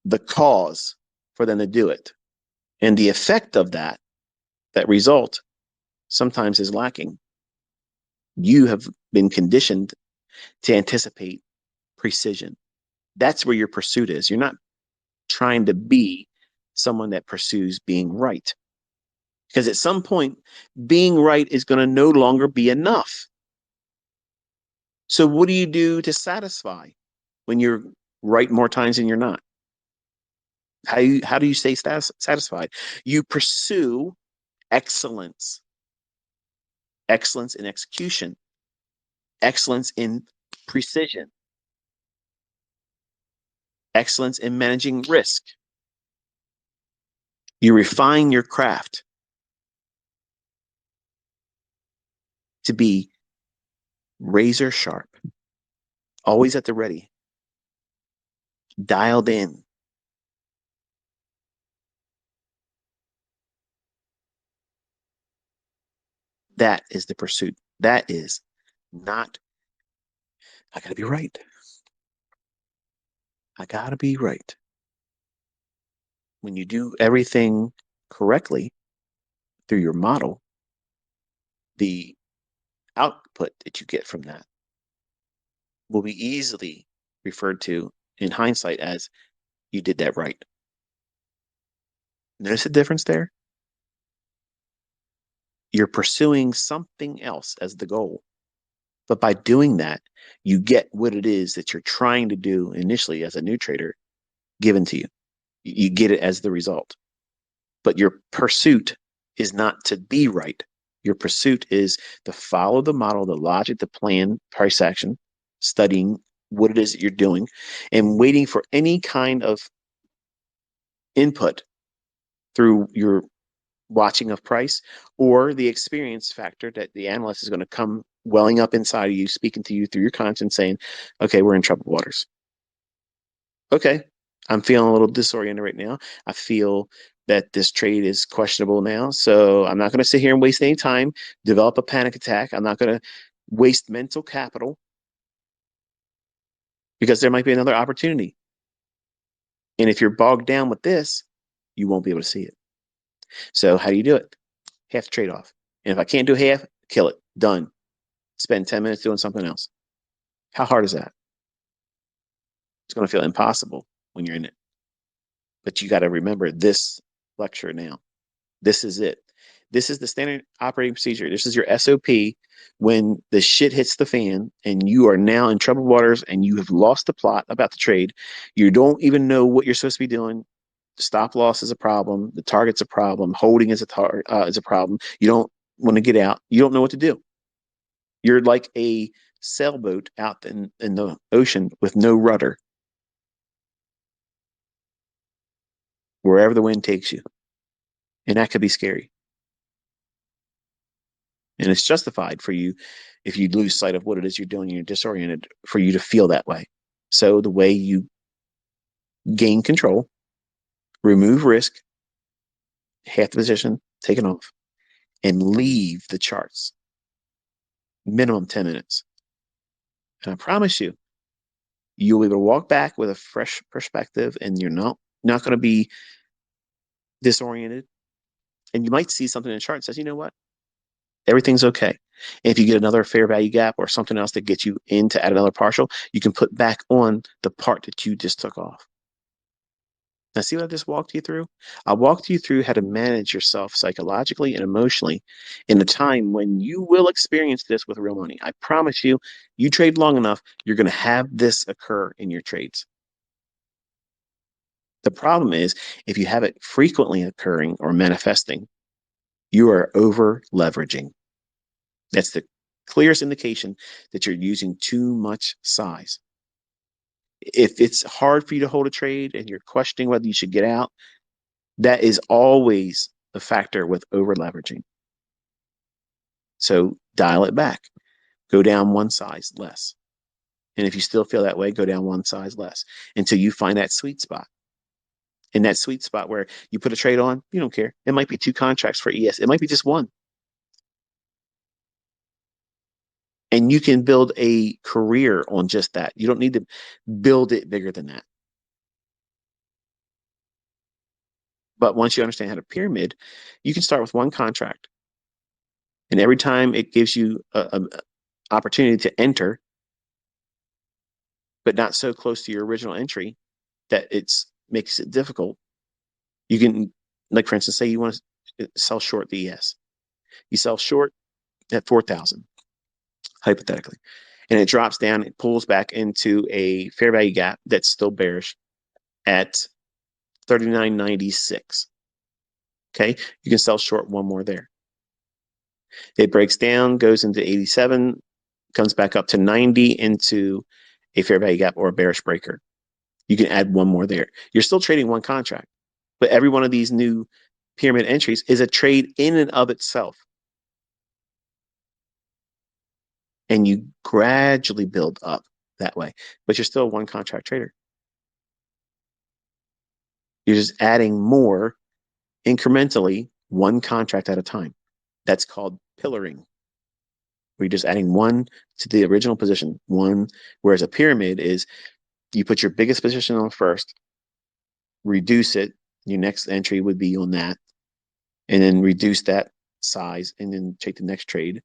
the cause for them to do it. And the effect of that result, sometimes is lacking. You have been conditioned to anticipate precision. That's where your pursuit is. You're not trying to be someone that pursues being right. Because at some point, being right is going to no longer be enough. So what do you do to satisfy when you're right more times than you're not? How do you stay satisfied? You pursue excellence, excellence in execution, excellence in precision, excellence in managing risk. You refine your craft to be razor sharp, always at the ready, dialed in. That is the pursuit. That is not, I gotta be right. I gotta be right. When you do everything correctly through your model, the output that you get from that will be easily referred to in hindsight as you did that right. Notice the difference there? You're pursuing something else as the goal. But by doing that, you get what it is that you're trying to do initially as a new trader given to you. You get it as the result. But your pursuit is not to be right. Your pursuit is to follow the model, the logic, the plan, price action, studying what it is that you're doing, and waiting for any kind of input through your watching of price or the experience factor that the analyst is going to come welling up inside of you, speaking to you through your conscience, saying, okay, we're in troubled waters. Okay, I'm feeling a little disoriented right now. I feel that this trade is questionable now. So I'm not going to sit here and waste any time, develop a panic attack. I'm not going to waste mental capital because there might be another opportunity. And if you're bogged down with this, you won't be able to see it. So how do you do it? Half the trade off. And if I can't do half, kill it. Done. Spend 10 minutes doing something else. How hard is that? It's going to feel impossible when you're in it. But you got to remember this lecture now. This is it. This is the standard operating procedure. This is your SOP when the shit hits the fan and you are now in troubled waters and you have lost the plot about the trade. You don't even know what you're supposed to be doing. Stop loss is a problem. The target's a problem. Holding is a problem. You don't want to get out. You don't know what to do. You're like a sailboat out in the ocean with no rudder, wherever the wind takes you. And that could be scary. And it's justified for you if you lose sight of what it is you're doing and you're disoriented for you to feel that way. So the way you gain control, remove risk, half the position taken off, and leave the charts. Minimum 10 minutes. And I promise you, you'll be able to walk back with a fresh perspective and you're not going to be disoriented. And you might see something in the chart that says, you know what? Everything's okay. And if you get another fair value gap or something else that gets you in to add another partial, you can put back on the part that you just took off. Now, see what I just walked you through? I walked you through how to manage yourself psychologically and emotionally in a time when you will experience this with real money. I promise you, you trade long enough, you're going to have this occur in your trades. The problem is if you have it frequently occurring or manifesting, you are over leveraging. That's the clearest indication that you're using too much size. If it's hard for you to hold a trade and you're questioning whether you should get out, that is always a factor with over leveraging. So dial it back. Go down one size less. And if you still feel that way, go down one size less until you find that sweet spot. In that sweet spot where you put a trade on, you don't care. It might be 2 contracts for ES. It might be just one. And you can build a career on just that. You don't need to build it bigger than that. But once you understand how to pyramid, you can start with one contract. And every time it gives you an opportunity to enter, but not so close to your original entry that it makes it difficult, you can, like for instance, say you want to sell short the ES. You sell short at 4,000, hypothetically. And it drops down, it pulls back into a fair value gap that's still bearish at 39.96. Okay, you can sell short one more there. It breaks down, goes into 87, comes back up to 90 into a fair value gap or a bearish breaker. You can add one more there. You're still trading one contract, but every one of these new pyramid entries is a trade in and of itself. And you gradually build up that way, but you're still a one contract trader. You're just adding more incrementally, one contract at a time. That's called pillaring. Where you're just adding one to the original position, one, whereas a pyramid is you put your biggest position on first, reduce it, your next entry would be on that, and then reduce that size and then take the next trade.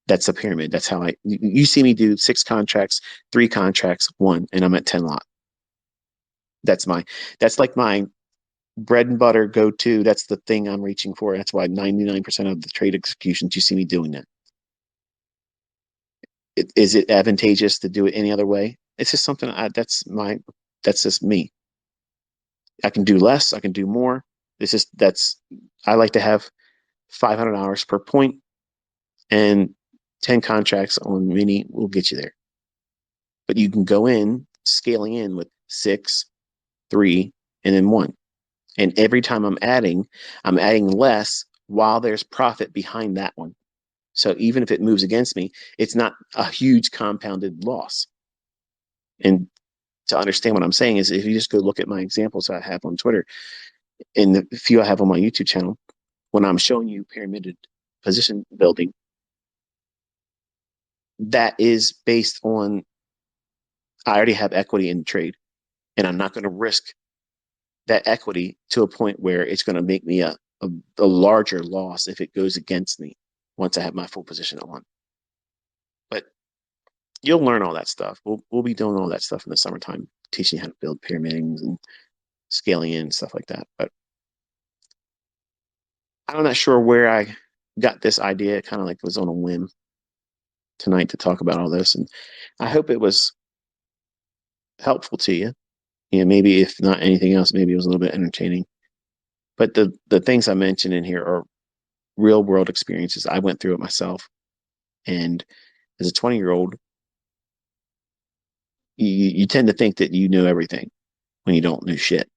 That's a pyramid. That's how you see me do 6 contracts, 3 contracts, 1, and I'm at 10 lot. That's like my bread and butter go to. That's the thing I'm reaching for. That's why 99% of the trade executions you see me doing that. Is it advantageous to do it any other way? It's just something that's just me. I can do less, I can do more. I like to have 500 hours per point, and 10 contracts on mini will get you there. But you can go in scaling in with 6, 3, and then 1. And every time I'm adding less while there's profit behind that one. So even if it moves against me, it's not a huge compounded loss. And to understand what I'm saying is, if you just go look at my examples I have on Twitter and the few I have on my YouTube channel, when I'm showing you pyramided position building, that is based on I already have equity in the trade, and I'm not going to risk that equity to a point where it's going to make me a larger loss if it goes against me once I have my full position on. But you'll learn all that stuff. We'll be doing all that stuff in the summertime, teaching you how to build pyramids and scaling in and stuff like that. But I'm not sure where I got this idea. It kind of like was on a whim tonight to talk about all this, and I hope it was helpful to you. You know, maybe if not anything else, maybe it was a little bit entertaining. But the things I mentioned in here are real world experiences. I went through it myself, and as a 20-year-old, you tend to think that you know everything when you don't know shit.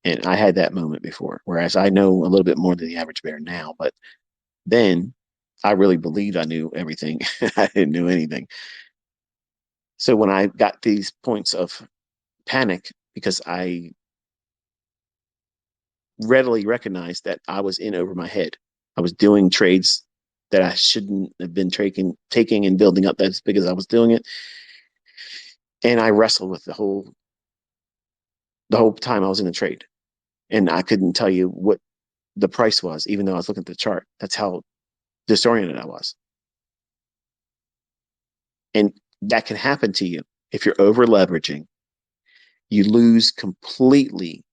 And I had that moment before, whereas I know a little bit more than the average bear now, but then I really believed I knew everything. I didn't know anything. So when I got these points of panic, because I readily recognized that I was in over my head, I was doing trades that I shouldn't have been taking and building up as big as I was doing it. And I wrestled with the whole time I was in the trade. And I couldn't tell you what the price was, even though I was looking at the chart. That's how disoriented I was. And that can happen to you if you're over leveraging. You lose completely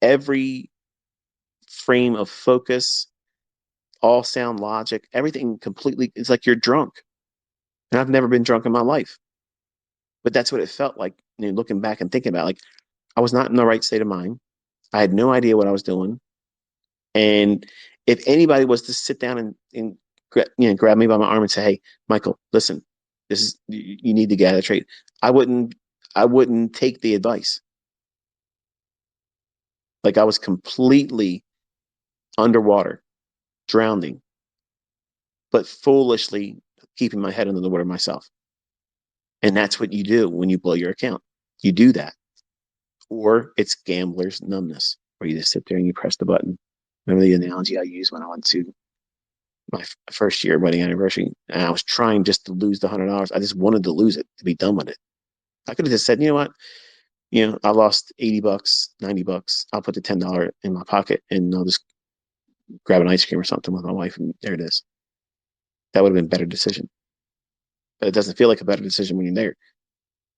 every frame of focus, all sound logic, everything completely. It's like you're drunk. And I've never been drunk in my life. But that's what it felt like, you know, looking back and thinking about, like, I was not in the right state of mind. I had no idea what I was doing. And if anybody was to sit down and grab me by my arm and say, "Hey, Michael, listen, this is you need to get out of the trade," I wouldn't take the advice. Like, I was completely underwater, drowning, but foolishly keeping my head under the water myself. And that's what you do when you blow your account. You do that. Or it's gambler's numbness, where you just sit there and you press the button. Remember the analogy I used when I went to my first year wedding anniversary, and I was trying just to lose the $100. I just wanted to lose it, to be done with it. I could have just said, you know what, I lost $80, $90. I'll put the $10 in my pocket and I'll just grab an ice cream or something with my wife, and there it is. That would have been a better decision. But it doesn't feel like a better decision when you're there,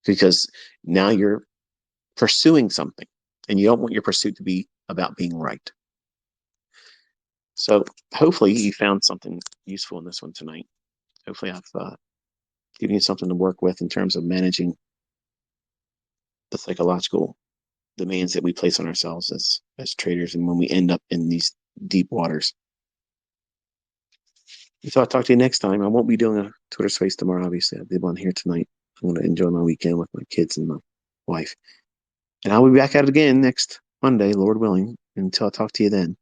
because now you're pursuing something, and you don't want your pursuit to be about being right. So hopefully you found something useful in this one tonight. Hopefully I've given you something to work with in terms of managing the psychological demands that we place on ourselves as traders, and when we end up in these deep waters. So I'll talk to you next time. I won't be doing a Twitter space tomorrow, obviously. I did one here tonight. I'm going to enjoy my weekend with my kids and my wife. And I'll be back at it again next Monday, Lord willing. Until I talk to you then.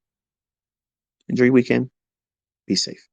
Enjoy your weekend. Be safe.